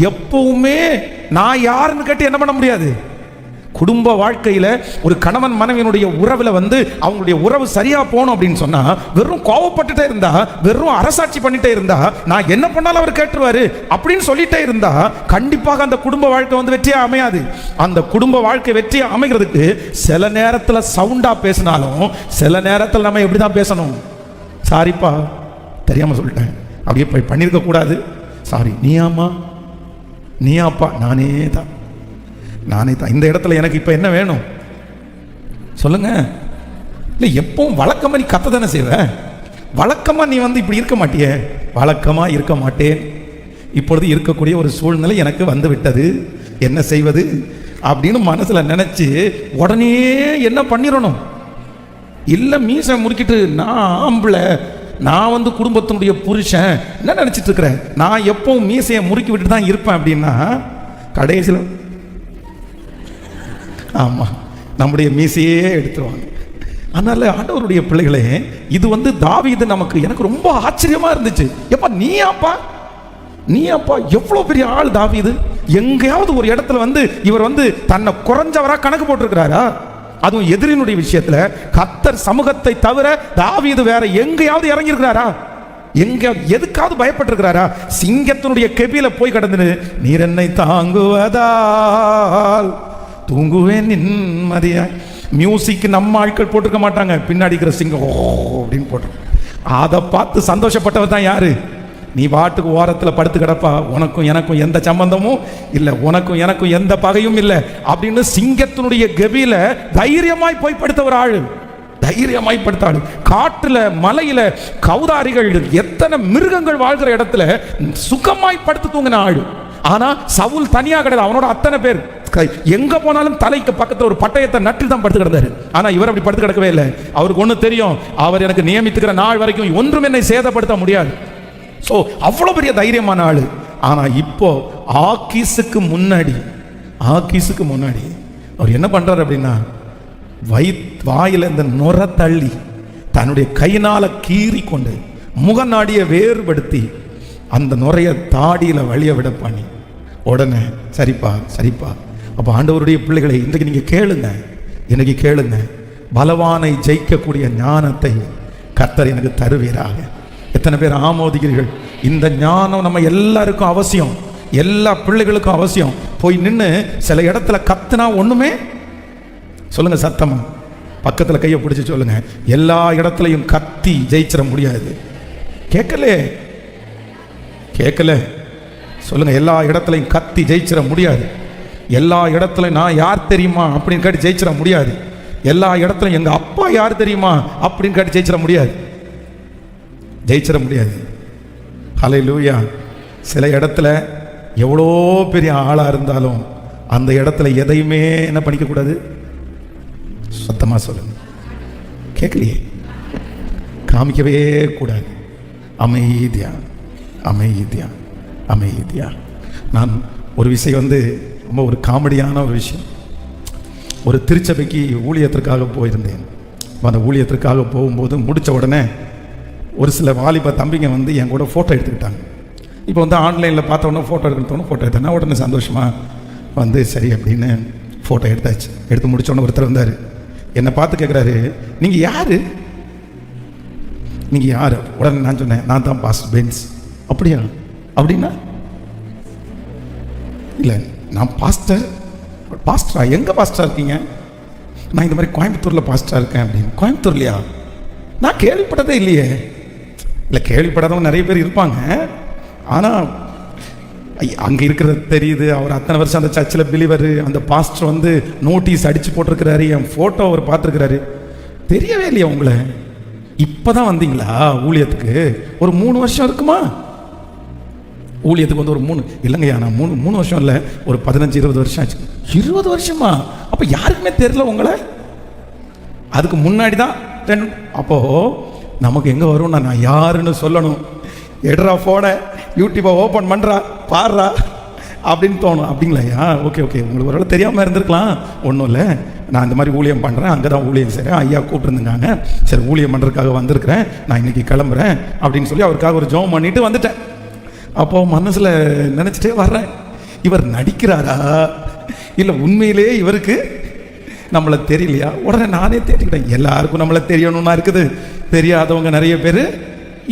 எப்பவுமே நான் யாருன்னு கேட்டு என்ன பண்ண முடியாது. குடும்ப வாழ்க்கையில ஒரு கணவன் மனைவியினுடைய உறவுல அவங்களுடைய உறவு சரியா போகணும் அப்படின்னு சொன்னா வெறும் கோவப்பட்டுட்டே இருந்தா, வெறும் அரசாட்சி பண்ணிட்டே இருந்தா, நான் என்ன பண்ணாலும் அவர் கேட்டுருவாரு அப்படின்னு சொல்லிட்டே இருந்தா கண்டிப்பாக அந்த குடும்ப வாழ்க்கை வெற்றியா அமையாது. அந்த குடும்ப வாழ்க்கை வெற்றியா அமைகிறதுக்கு சில நேரத்துல சவுண்டா பேசினாலும் சில நேரத்தில் நம்ம எப்படிதான் பேசணும், சாரிப்பா தெரியாம சொல்லிட்டேன், அப்படியே போய் பண்ணிருக்க கூடாது, சாரி, நீயாமா நீயாப்பா, நானே தான். இந்த இடத்துல எனக்கு இப்ப என்ன வேணும் சொல்லுங்க. இல்லை எப்பவும் வழக்கமா நீ கத்த தானே செய்வ, வழக்கமா நீ இப்படி இருக்க மாட்டியே. வழக்கமா இருக்க மாட்டேன், இப்பொழுது இருக்கக்கூடிய ஒரு சூழ்நிலை எனக்கு வந்து விட்டது, என்ன செய்வது அப்படின்னு மனசுல நினைச்சு உடனே என்ன பண்ணிடணும். இல்ல மீசை முறுக்கிட்டு நான் ஆம்பளை, நான் குடும்பத்தினுடைய புருஷன் என்ன நினைச்சிட்டு இருக்கிறேன், நான் எப்பவும் மீசையை முறுக்கி விட்டு தான் இருப்பேன் அப்படின்னா கடைசியில் ஆமா நம்முடைய மீசையே எடுத்துருவாங்க. அதனால ஆண்டவருடைய பிள்ளைகளே, இது தாவீது எனக்கு ரொம்ப ஆச்சரியமா இருந்துச்சு. எப்பா நீ அப்பா எவ்வளவு பெரிய ஆள் தாவீது. எங்கேயாவது ஒரு இடத்துல இவர் தன்னை குறைஞ்சவரா கணக்கு போட்டிருக்கிறாரா? அதுவும் எதிரினுடைய விஷயத்துல கர்த்தர் சமூகத்தை தவிர தாவீது வேற எங்கேயாவது இறங்கி இருக்கிறாரா? எதுக்காவது பயப்பட்டிருக்கிறாரா? சிங்கத்தினுடைய கெபியில போய் கடந்து நீர் என்னை தாங்குவதால் தூங்குவேன் நிம்மதியா. மியூசிக் நம்ம ஆட்கள் போட்டிருக்க மாட்டாங்க, பின்னாடி இருக்கிற சிங்கம் ஓ அப்படின்னு போட்டு அதை பார்த்து சந்தோஷப்பட்டவர் தான் யாரு? நீ பாட்டுக்கு ஓரத்தில் படுத்து கிடப்பா, உனக்கும் எனக்கும் எந்த சம்பந்தமும் இல்லை, உனக்கும் எனக்கும் எந்த பகையும் இல்லை அப்படின்னு சிங்கத்தினுடைய கெபியில தைரியமாய் போய் படுத்த ஒரு ஆளு, தைரியமாய் படுத்த ஆளு. காட்டுல மலையில கௌதாரிகள் எத்தனை மிருகங்கள் வாழ்கிற இடத்துல சுகமாய் படுத்து தூங்கின ஆளு. ஆனா சவுல் தனியா கிடையாது, அவனோட அத்தனை பேர் எங்க போனாலும் தலைக்கு பக்கத்துல ஒரு பட்டயத்தை நட்டில் தான் படுத்து கிடந்தாரு. ஆனா இவர் அப்படி படுத்து கிடக்கவே இல்லை. அவருக்கு ஒண்ணு தெரியும், அவர் எனக்கு நியமித்துக்கிற நாள் வரைக்கும் ஒன்றும் என்னை சேதப்படுத்த முடியாது. சோ அவ்வளவு பெரிய தைரியமான ஆளு. ஆனா இப்போ ஆக்கீஸுக்கு முன்னாடி அவர் என்ன பண்றாரு அப்படின்னா, வாயில இந்த நுர தள்ளி தன்னுடைய கையினால கீறி கொண்டு முகநாடியை வேறுபடுத்தி அந்த நுரைய தாடியில வழிய விட பண்ணி உடனே சரிப்பா. அப்ப ஆண்டவருடைய பிள்ளைகளை இன்றைக்கு நீங்க கேளுங்க, பலவானை ஜெயிக்கக்கூடிய ஞானத்தை கர்த்தர் எனக்கு தருவீராக. எத்தனை பேர் ஆமோதிக்கிறீர்கள்? இந்த ஞானம் நம்ம எல்லாருக்கும் அவசியம், எல்லா பிள்ளைகளுக்கும் அவசியம். போய் நின்று சில இடத்துல கத்துனா ஒண்ணுமே சொல்லுங்க, சத்தமா பக்கத்துல கையை பிடிச்சி சொல்லுங்க, எல்லா இடத்துலையும் கத்தி ஜெயிச்சிட முடியாது. கேட்கல சொல்லுங்க, எல்லா இடத்துலையும் கத்தி ஜெயிச்சிட முடியாது. எல்லா இடத்துலையும் நான் யார் தெரியுமா அப்படின்னு கேட்டு ஜெயிச்சிட முடியாது. எல்லா இடத்துலையும் எங்க அப்பா யார் தெரியுமா அப்படின்னு கேட்டு ஜெயிச்சிட முடியாது. ஹல்லேலூயா. சில இடத்துல எவ்வளோ பெரிய ஆளா இருந்தாலும் அந்த இடத்துல எதையுமே என்ன பண்ணிக்க கூடாது. சத்தமா சொல்லுங்க, கேட்கலையே, காமிக்கவே கூடாது. அமைதியா. நான் ஒரு விஷயம் ரொம்ப ஒரு காமெடியான ஒரு விஷயம். ஒரு திருச்சபைக்கு ஊழியத்திற்காக போயிருந்தேன். அந்த ஊழியத்திற்காக போகும்போது முடித்த உடனே ஒரு சில வாலிப தம்பிங்க என் கூட ஃபோட்டோ எடுத்துக்கிட்டாங்க. இப்போ ஆன்லைனில் பார்த்த உடனே ஃபோட்டோ எடுத்தேன். உடனே சந்தோஷமாக சரி அப்படின்னு ஃபோட்டோ எடுத்தாச்சு. எடுத்து முடிச்ச உடனே ஒருத்தர் வந்தார், என்னை பார்த்து கேட்குறாரு, நீங்கள் யார்? உடனே நான் சொன்னேன், நான் தான் பாஸ்டர் பென்ஸ். அப்படியா? அப்படின்னா இல்லை, நான் பாஸ்டரா? எங்கே பாஸ்டரா இருக்கீங்க? நான் இந்த மாதிரி கோயம்புத்தூரில் பாஸ்டரா இருக்கேன் அப்படின்னு. கோயம்புத்தூர்லையா? நான் கேள்விப்பட்டதே இல்லையே. இல்லை, கேள்விப்படாதவங்க நிறைய பேர் இருப்பாங்க. ஆனால் அங்கே இருக்கிறது தெரியுது. அவர் அத்தனை வருஷம் அந்த சர்ச்சில் பிலிவர். அந்த பாஸ்டர் வந்து நோட்டீஸ் அடித்து போட்டிருக்கிறாரு, என் ஃபோட்டோ அவர் பார்த்துருக்கிறாரு. தெரியவே இல்லையா உங்களை? இப்போ தான் வந்தீங்களா ஊழியத்துக்கு? ஒரு 3 வருஷம் இருக்குமா ஊழியத்துக்கு வந்து? ஒரு 3 இல்லைங்கய்யா, நான் 3 வருஷம் இல்லை, ஒரு 15-20 வருஷம் ஆச்சு. 20 வருஷமா? அப்போ யாருக்குமே தெரியல உங்களை? அதுக்கு முன்னாடி தான். அப்போது நமக்கு எங்கே வரும்னா, நான் யாருன்னு சொல்லணும். எடுறா ஃபோனை, யூடியூப்பை ஓப்பன் பண்ணுறா, பாடுறா அப்படின்னு தோணும். அப்படிங்களாய்யா? ஓகே ஓகே, உங்களுக்கு ஒரு வேளை தெரியாமல் இருந்திருக்கலாம். ஒன்றும் இல்லை, நான் இந்த மாதிரி ஊழியம் பண்ணுறேன், அங்கே தான் ஊழியம் செய்கிறேன், ஐயா கூப்பிட்டுருந்துங்க, சரி ஊழியம் பண்ணுறதுக்காக வந்திருக்கிறேன், நான் இன்றைக்கி கிளம்புறேன் அப்படின்னு சொல்லி அவருக்காக ஒரு ஜெபம் பண்ணிட்டு வந்துட்டேன். அப்போது மனசில் நினச்சிட்டே வர்றேன், இவர் நடிக்கிறாரா இல்லை உண்மையிலே இவருக்கு நம்மளை தெரியலையா? உடனே நானே தேடிக்கிட்டேன். எல்லாருக்கும் நம்மளை தெரியணும்னா இருக்குது, தெரியாதவங்க நிறைய பேர்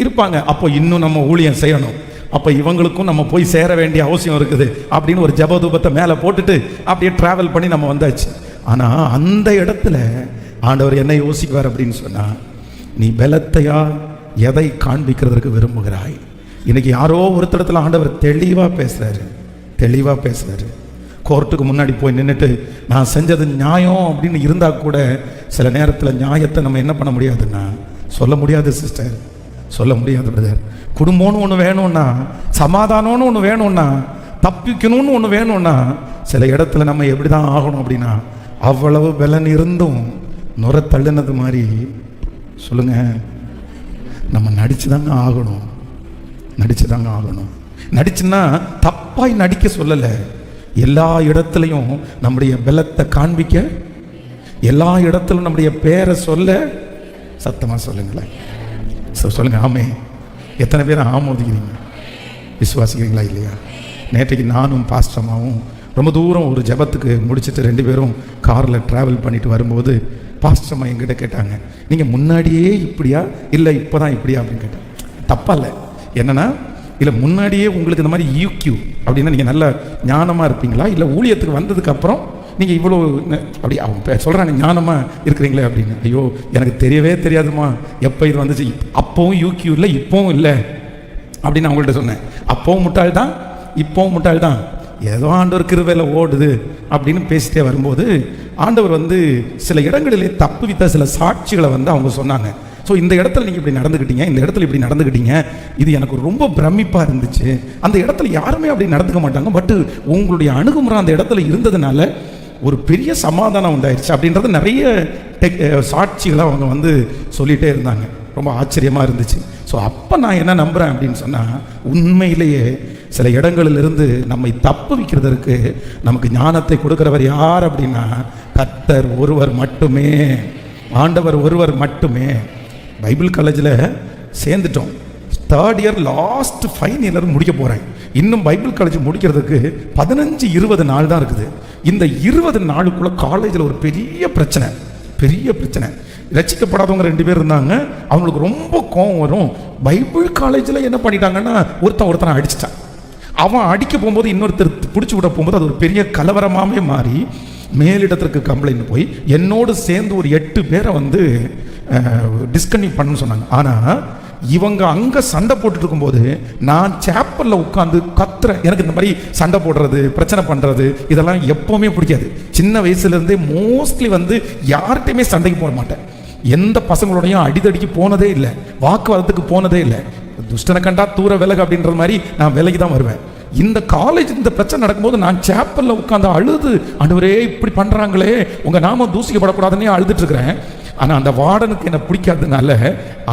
இருப்பாங்க. அப்போ இன்னும் நம்ம ஊழியம் செய்யணும், அப்போ இவங்களுக்கும் நம்ம போய் சேர வேண்டிய அவசியம் இருக்குது அப்படின்னு ஒரு ஜபதூபத்தை மேலே போட்டுட்டு அப்படியே ட்ராவல் பண்ணி நம்ம வந்தாச்சு. ஆனால் அந்த இடத்துல ஆண்டவர் என்ன யோசிக்குவார் அப்படின்னு சொன்னால், நீ பலத்தையா எதை காண்பிக்கிறதுக்கு விரும்புகிறாய்? இன்னைக்கு யாரோ ஒருத்தடத்துல ஆண்டவர் தெளிவாக பேசுகிறாரு. கோர்ட்டுக்கு முன்னாடி போய் நின்றுட்டு நான் செஞ்சது நியாயம் அப்படின்னு இருந்தால் கூட சில நேரத்தில் நியாயத்தை நம்ம என்ன பண்ண முடியாதுன்னா சொல்ல முடியாது சிஸ்டர், சொல்ல முடியாது பிரதர். குடும்பம்னு ஒன்று வேணும்னா, சமாதானம்னு ஒன்று வேணும்னா, தப்பிக்கணும்னு ஒன்று வேணும்னா சில இடத்துல நம்ம எப்படி தான் ஆகணும் அப்படின்னா, அவ்வளவு பலன் இருந்தும் நுர தள்ளினது மாதிரி சொல்லுங்க, நம்ம நடிச்சு தாங்க ஆகணும். நடிச்சுன்னா தப்பாய் நடிக்க சொல்லலை, எல்லா இடத்துலையும் நம்முடைய பலத்தை காண்பிக்க, எல்லா இடத்துலையும் நம்முடைய பேரை சொல்ல. சத்தமாக சொல்லுங்களேன், சொல்லுங்க ஆமே. எத்தனை பேர் ஆமோதிக்கிறீங்க, விசுவாசிக்கிறீங்களா இல்லையா? நேற்றைக்கு நானும் பாஸ்டமாவும் ரொம்ப தூரம் ஒரு ஜபத்துக்கு முடிச்சுட்டு 2 பேரும் காரில் ட்ராவல் பண்ணிட்டு வரும்போது பாஸ்டம்மா என்கிட்ட கேட்டாங்க, நீங்கள் முன்னாடியே இப்படியா இல்லை இப்போ தான் இப்படியா அப்படின்னு கேட்டாங்க. தப்பா இல்லை, என்னன்னா இல்லை முன்னாடியே உங்களுக்கு இந்த மாதிரி யூக்யூ அப்படின்னா நீங்கள் நல்ல ஞானமாக இருப்பீங்களா, இல்லை ஊழியத்துக்கு வந்ததுக்கப்புறம் நீங்கள் இவ்வளோ அப்படி அவங்க சொல்கிறாங்க ஞானமாக இருக்கிறீங்களே அப்படின்னு. ஐயோ எனக்கு தெரியவே தெரியாதுமா எப்போ இது வந்துச்சு, அப்போவும் யூக்யூ இல்லை இப்போவும் இல்லை அப்படின்னு அவங்கள்ட்ட சொன்னேன். அப்போவும் முட்டாள் தான் இப்போவும் முட்டாள் தான், ஏதோ ஆண்டவர் கிருபையில் ஓடுது அப்படின்னு பேசிட்டே வரும்போது ஆண்டவர் வந்து சில இடங்களிலே தப்பு வித்த சில சாட்சிகளை வந்து அவங்க சொன்னாங்க. ஸோ இந்த இடத்துல நீங்கள் இப்படி நடந்துக்கிட்டீங்க, இந்த இடத்துல இப்படி நடந்துக்கிட்டீங்க, இது எனக்கு ரொம்ப பிரமிப்பாக இருந்துச்சு. அந்த இடத்துல யாருமே அப்படி நடந்துக்க மாட்டாங்க, பட்டு உங்களுடைய அணுகுமுறை அந்த இடத்துல இருந்ததுனால ஒரு பெரிய சமாதானம் உண்டாயிருச்சு அப்படின்றது நிறைய சாட்சிகளை அவங்க வந்து சொல்லிகிட்டே இருந்தாங்க. ரொம்ப ஆச்சரியமாக இருந்துச்சு. ஸோ அப்போ நான் என்ன நம்புகிறேன் அப்படின்னு சொன்னால், உண்மையிலேயே சில இடங்களிலிருந்து நம்மை தப்பு வைக்கிறதற்கு நமக்கு ஞானத்தை கொடுக்குறவர் யார் அப்படின்னா கர்த்தர் ஒருவர் மட்டுமே, ஆண்டவர் ஒருவர் மட்டுமே. பைபிள் காலேஜில் சேர்ந்துட்டோம், 3rd year last final year முடிக்க போகிறேன். இன்னும் பைபிள் காலேஜ் முடிக்கிறதுக்கு 15-20 நாள் தான் இருக்குது. இந்த 20 நாளுக்குள்ளே காலேஜில் ஒரு பெரிய பிரச்சனை. ரட்சிக்கப்படாதவங்க 2 பேர் இருந்தாங்க, அவங்களுக்கு ரொம்ப கோபம் வரும். பைபிள் காலேஜில் என்ன பண்ணிட்டாங்கன்னா ஒருத்தனை அடிச்சிட்டான். அவன் அடிக்க போகும்போது இன்னொருத்தர் பிடிச்சி விட போகும்போது அது ஒரு பெரிய கலவரமாகவே மாறி மேலிடத்திற்கு கம்ப்ளைண்ட் போய் என்னோடு சேர்ந்து ஒரு 8 பேரை வந்து டிஸ்கன்டினியூ பண்ணணும்னு சொன்னாங்க. ஆனால் இவங்க அங்கே சண்டை போட்டுட்டு இருக்கும்போது நான் சேப்பலில் உட்காந்து கத்துறேன். எனக்கு இந்த மாதிரி சண்டை போடுறது, பிரச்சனை பண்ணுறது இதெல்லாம் எப்போவுமே பிடிக்காது. சின்ன வயசுலேருந்தே மோஸ்ட்லி வந்து யார்கிட்டையுமே சண்டைக்கு போட மாட்டேன், எந்த பசங்களோடையும் அடிதடிக்கு போனதே இல்லை, வாக்குவாதத்துக்கு போனதே இல்லை. துஷ்டனை கண்டா தூர விலகு அப்படின்ற மாதிரி நான் விலகி தான் வருவேன். இந்த காலேஜ் இந்த பிரச்சனை நடக்கும்போது நான் சேப்பலில் உட்காந்து அழுது, ஆண்டவரே இப்படி பண்ணுறாங்களே, உங்கள் நாம தூசிக்கப்படக்கூடாதுன்னே அழுதுட்டு இருக்கிறேன். ஆனால் அந்த வார்டனுக்கு என்னை பிடிக்காததுனால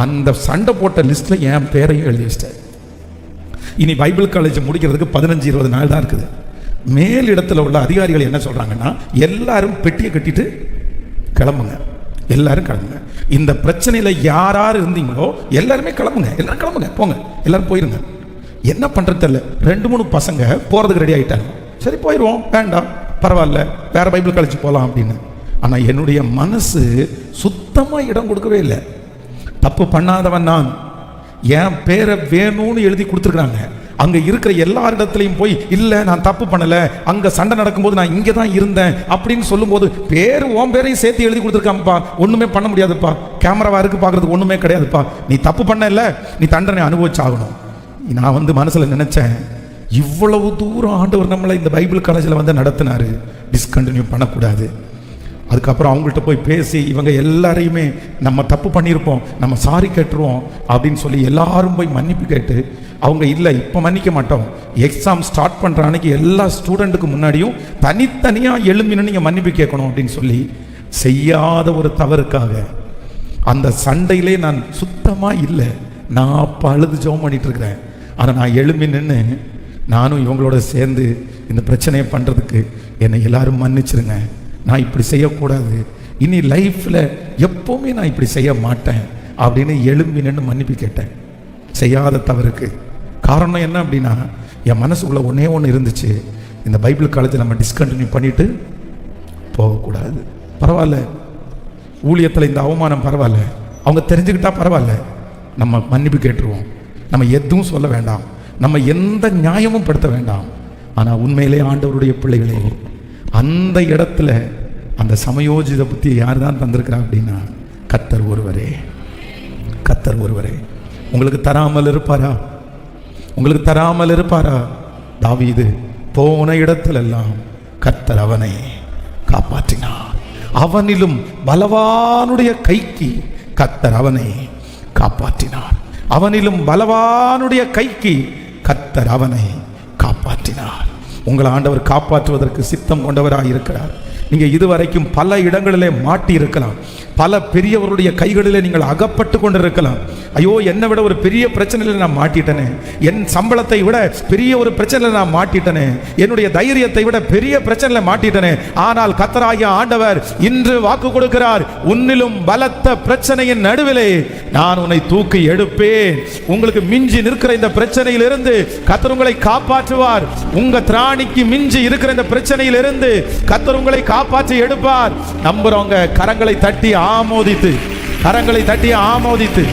அந்த சண்டை போட்ட லிஸ்ட்டில் என் பேரையும் எழுதி வச்சிட்டேன். இனி பைபிள் காலேஜ் முடிக்கிறதுக்கு 15-20 நாள் தான் இருக்குது. மேலிடத்தில் உள்ள அதிகாரிகள் என்ன சொல்கிறாங்கன்னா, எல்லாரும் பெட்டியை கட்டிட்டு கிளம்புங்க, எல்லாரும் கிளம்புங்க. இந்த பிரச்சனையில் யார் இருந்தீங்களோ எல்லாருமே கிளம்புங்க, எல்லாரும் கிளம்புங்க, போங்க, எல்லாரும் போயிருங்க. என்ன பண்ணுறது தெரியல, 2-3 பசங்க போகிறதுக்கு ரெடி ஆகிட்டாங்க. சரி போயிடுவோம், வேண்டாம் பரவாயில்ல, வேற பைபிள் காலேஜ் போகலாம் அப்படின்னு. ஆனால் என்னுடைய மனசு சுத்தமாக இடம் கொடுக்கவே இல்லை. தப்பு பண்ணாதவன் நான், என் பேரை வேணும்னு எழுதி கொடுத்துருக்குறாங்க. அங்கே இருக்கிற எல்லாரிடத்துலையும் போய் இல்லை நான் தப்பு பண்ணலை, அங்கே சண்டை நடக்கும்போது நான் இங்கே தான் இருந்தேன் அப்படின்னு சொல்லும்போது பேர் உன் பேரையும் சேர்த்து எழுதி கொடுத்துருக்காங்கப்பா, ஒன்றுமே பண்ண முடியாதுப்பா, கேமராவாக இருக்கு பார்க்குறதுக்கு ஒன்றுமே கிடையாதுப்பா, நீ தப்பு பண்ண இல்லை, நீ தண்டனை அனுபவிச்சாகணும். நான் வந்து மனசில் நினச்சேன், இவ்வளவு தூரம் ஆண்டவர் நம்மளை இந்த பைபிள் காலேஜில் வந்து நடத்தினாரு, டிஸ்கண்டினியூ பண்ணக்கூடாது. அதுக்கப்புறம் அவங்கள்ட்ட போய் பேசி இவங்க எல்லாரையுமே நம்ம தப்பு பண்ணியிருப்போம், நம்ம சாரி கேட்டுருவோம் அப்படின்னு சொல்லி எல்லாரும் போய் மன்னிப்பு கேட்டு அவங்க இல்லை இப்போ மன்னிக்க மாட்டோம், எக்ஸாம் ஸ்டார்ட் பண்ணுற அன்னைக்கு எல்லா ஸ்டூடெண்ட்டுக்கு முன்னாடியும் தனித்தனியாக எழும்பினு நீங்கள் மன்னிப்பு கேட்கணும் அப்படின்னு சொல்லி செய்யாத ஒரு தவறுக்காக அந்த சண்டையிலே நான் சுத்தமாக இல்லை. நான் அப்போ அழுது ஜெபம் பண்ணிட்டு இருக்கிறேன். ஆனால் நான் எழும்பி நின்று நானும் இவங்களோட சேர்ந்து இந்த பிரச்சனையை பண்ணுறதுக்கு என்னை எல்லாரும் மன்னிச்சிருங்க, நான் இப்படி செய்யக்கூடாது, இனி லைஃப்பில் எப்போவுமே நான் இப்படி செய்ய மாட்டேன் அப்படின்னு எழும்பி நின்று மன்னிப்பு கேட்டேன். செய்யாத தவறுக்கு காரணம் என்ன அப்படின்னா, என் மனசுக்குள்ளே ஒன்றே ஒன்று இருந்துச்சு, இந்த பைபிள் காலேஜை நம்ம டிஸ்கண்டினியூ பண்ணிட்டு போகக்கூடாது. பரவாயில்ல, ஊழியத்தில் இந்த அவமானம் பரவாயில்ல, அவங்க தெரிஞ்சுக்கிட்டா பரவாயில்ல, நம்ம மன்னிப்பு கேட்டுருவோம், நம்ம எதுவும் சொல்ல வேண்டாம், நம்ம எந்த நியாயமும் படுத்த வேண்டாம். ஆனால் உண்மையிலே ஆண்டவருடைய பிள்ளைகளே, அந்த இடத்துல அந்த சமயோஜித புத்தியை யார் தான் தந்திருக்கிறா அப்படின்னா கர்த்தர் ஒருவரே. கர்த்தர் ஒருவரே. உங்களுக்கு தராமல் இருப்பாரா? உங்களுக்கு தராமல் இருப்பாரா? தாவீது போன இடத்திலெல்லாம் கர்த்தர் அவனை காப்பாற்றினார். அவனிலும் பலவானுடைய கைக்கு கர்த்தர் அவனை காப்பாற்றினார். அவனிலும் பலவானுடைய கைக்கு கர்த்தர் அவனை காப்பாற்றினார். உங்களை ஆண்டவர் காப்பாற்றுவதற்கு சித்தம் கொண்டவராக இருக்கிறார். நீங்கள் இதுவரைக்கும் பல இடங்களிலே மாட்டி இருக்கலாம், பல பெரியவருடைய கைகளிலே நீங்கள் அகப்பட்டு கொண்டிருக்கலாம். ஐயோ, என்னை விட ஒரு பெரிய பிரச்சனையில் நான் மாட்டிட்டனே, என் சம்பளத்தை விட பெரிய ஒரு பிரச்சனையில் நான் மாட்டிட்டனே, என்னுடைய தைரியத்தை விட பெரிய பிரச்சனையில் மாட்டிட்டனே. ஆனால் கர்த்தராகிய ஆண்டவர் இன்று வாக்கு கொடுக்கிறார், உன்னிலும் பலத்த பிரச்சனையின் நடுவிலே நான் உன்னை தூக்கி எடுப்பேன். உங்களுக்கு மிஞ்சி நிற்கிற இந்த பிரச்சனையிலிருந்து கர்த்தர் உங்களை காப்பாற்றுவார். உங்க திராணிக்கு மிஞ்சி இருக்கிற இந்த பிரச்சனையிலிருந்து கர்த்தர் உங்களை காப்பாற்றி எடுப்பார். நம்புறவங்க கரங்களை தட்டி ஆமோதித்து, கரங்களை தட்டி ஆமோதித்து,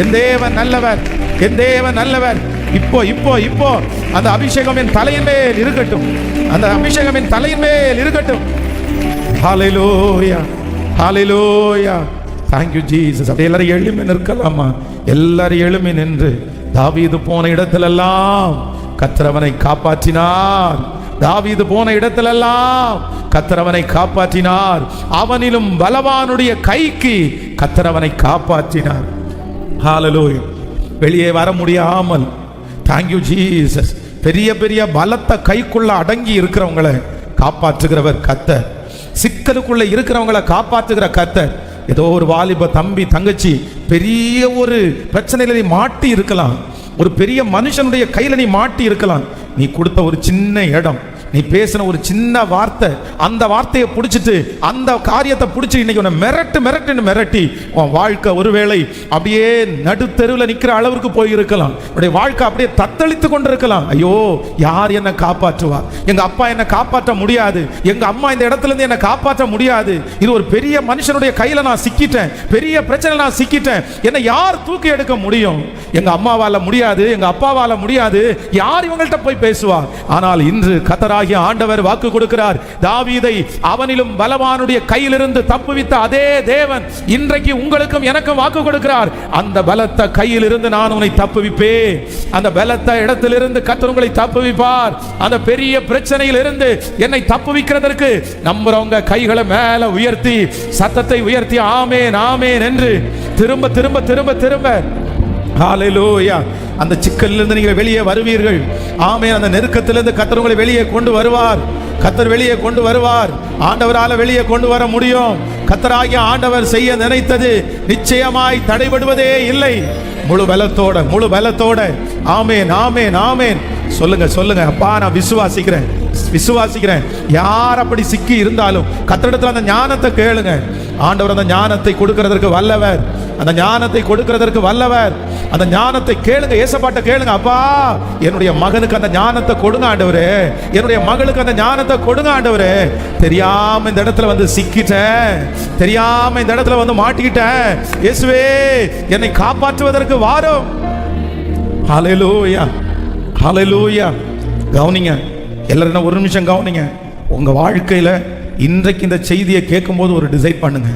என் தேவன் நல்லவர், என் தேவன் நல்லவர். இப்போ இப்போ இப்போ அந்த அபிஷேகம் என் தலையின் மேல் இருக்கட்டும், அந்த அபிஷேகம் என் தலையின் மேல் இருக்கட்டும். ஹல்லேலூயா, ஹல்லேலூயா, thank you Jesus. அப்படியே எல்லாரும் எழும்பி நிற்கலாமா? எல்லாரும் எழும்பி நின்று, தாவீது போன இடத்திலெல்லாம் கர்த்தர் அவனை காப்பாற்றினார். தாவீது போன இடத்திலெல்லாம் கர்த்தர் அவனை காப்பாற்றினார். அவனிலும் பலவானுடைய கைக்கு கர்த்தர் அவனை காப்பாற்றினார். ஹல்லேலூயா. வெளியே வர முடியாமல், thank you Jesus, பெரிய பெரிய பலத்த கைக்குள்ள அடங்கி இருக்கிறவங்களை காப்பாற்றுகிறவர் கர்த்தர். சிக்கலுக்குள்ள இருக்கிறவங்களை காப்பாற்றுகிற கர்த்தர். ஏதோ ஒரு வாலிப தம்பி தங்கச்சி பெரிய ஒரு பிரச்சனையில நீ மாட்டி இருக்கலாம், ஒரு பெரிய மனுஷனுடைய கையில நீ மாட்டி இருக்கலாம். நீ கொடுத்த ஒரு சின்ன இடம், நீ பேசின ஒரு சின்ன வார்த்தை, அந்த வார்த்தையை பிடிச்சிட்டு, அந்த காரியத்தை பிடிச்சி இன்னைக்கு உன்னை மிரட்டுன்னு மிரட்டி உன் வாழ்க்கை ஒருவேளை அப்படியே நடுத்தெருவில் நிற்கிற அளவுக்கு போயிருக்கலாம். உன்னுடைய வாழ்க்கை அப்படியே தத்தளித்து கொண்டிருக்கலாம். ஐயோ, யார் என்னை காப்பாற்றுவா? எங்க அப்பா என்னை காப்பாற்ற முடியாது, எங்க அம்மா இந்த இடத்துல இருந்து என்னை காப்பாற்ற முடியாது, இது ஒரு பெரிய மனுஷனுடைய கையில நான் சிக்கிட்டேன், பெரிய பிரச்சனை நான் சிக்கிட்டேன், என்னை யார் தூக்கி எடுக்க முடியும்? எங்க அம்மாவால முடியாது, எங்க அப்பாவால முடியாது, யார் இவங்கள்ட்ட போய் பேசுவா? ஆனால் இன்று கர்த்தர் ஆண்டவர் வாக்கு கொடுக்கிறார், தாவீதை அவனிலும் பலவானுடைய கையிலிருந்து தப்புவித்த அதே தேவன் இன்றைக்கு உங்களுக்கும் எனக்கும் வாக்கு கொடுக்கிறார். அந்த பலத்த கையிலிருந்து நான் உன்னை தப்புவிப்பேன். அந்த பலத்த இடத்திலிருந்து கர்த்தர் உங்களை தப்புவிப்பார். அந்த பெரிய பிரச்சனையிலிருந்து என்னை தப்புவிக்கிறதற்கு நம்புறவங்க கைகளை மேல உயர்த்தி, சத்தத்தை உயர்த்தி ஆமென் ஆமென் என்று திரும்ப திரும்ப திரும்ப திரும்ப ஹல்லேலூயா. அந்த சிக்கலிலிருந்து நீங்கள் வெளியே வருவீர்கள். ஆமென். அந்த நெருக்கத்திலிருந்து கர்த்தர் உங்களை வெளியே கொண்டு வருவார். கர்த்தர் வெளியே கொண்டு வருவார். ஆண்டவரால வெளியே கொண்டு வர முடியும். கர்த்தராகிய ஆண்டவர் செய்ய நினைத்தது நிச்சயமாய் தடைபடுவதே இல்லை. முழு பலத்தோட ஆமென் ஆமென் ஆமென் சொல்லுங்க சொல்லுங்க. அப்பா, நான் விசுவாசிக்கிறேன். யார் அப்படி சிக்கி இருந்தாலும் கர்த்தரிடத்தில் அந்த ஞானத்தை கேளுங்க. ஆண்டவர் அந்த ஞானத்தை கொடுக்கிறதற்கு வல்லவர். அந்த ஞானத்தை கொடுக்கிறதற்கு வல்லவர். அந்த ஞானத்தை கேளுங்க. ஏசப்பாட்ட கேளுங்க. அப்பா, என்னுடைய மகனுக்கு அந்த ஞானத்தை கொடுங்க ஆண்டவரே, என்னுடைய மகளுக்கு அந்த ஞானத்தை கொடுங்க ஆண்டவரே. தெரியாம இந்த இடத்துல வந்து சிக்கிட்டேன், தெரியாம இந்த இடத்துல வந்து மாட்டிக்கிட்டேன். இயேசுவே, என்னை காப்பாற்றுவதற்கு வாரும். ஹல்லேலூயா, ஹல்லேலூயா. கவனிங்க எல்லாரும், ஒரு நிமிஷம் கவனிங்க. உங்க வாழ்க்கையில இன்றைக்கு இந்த செய்தியை கேட்கும்போது ஒரு டிசைட் பண்ணுங்க.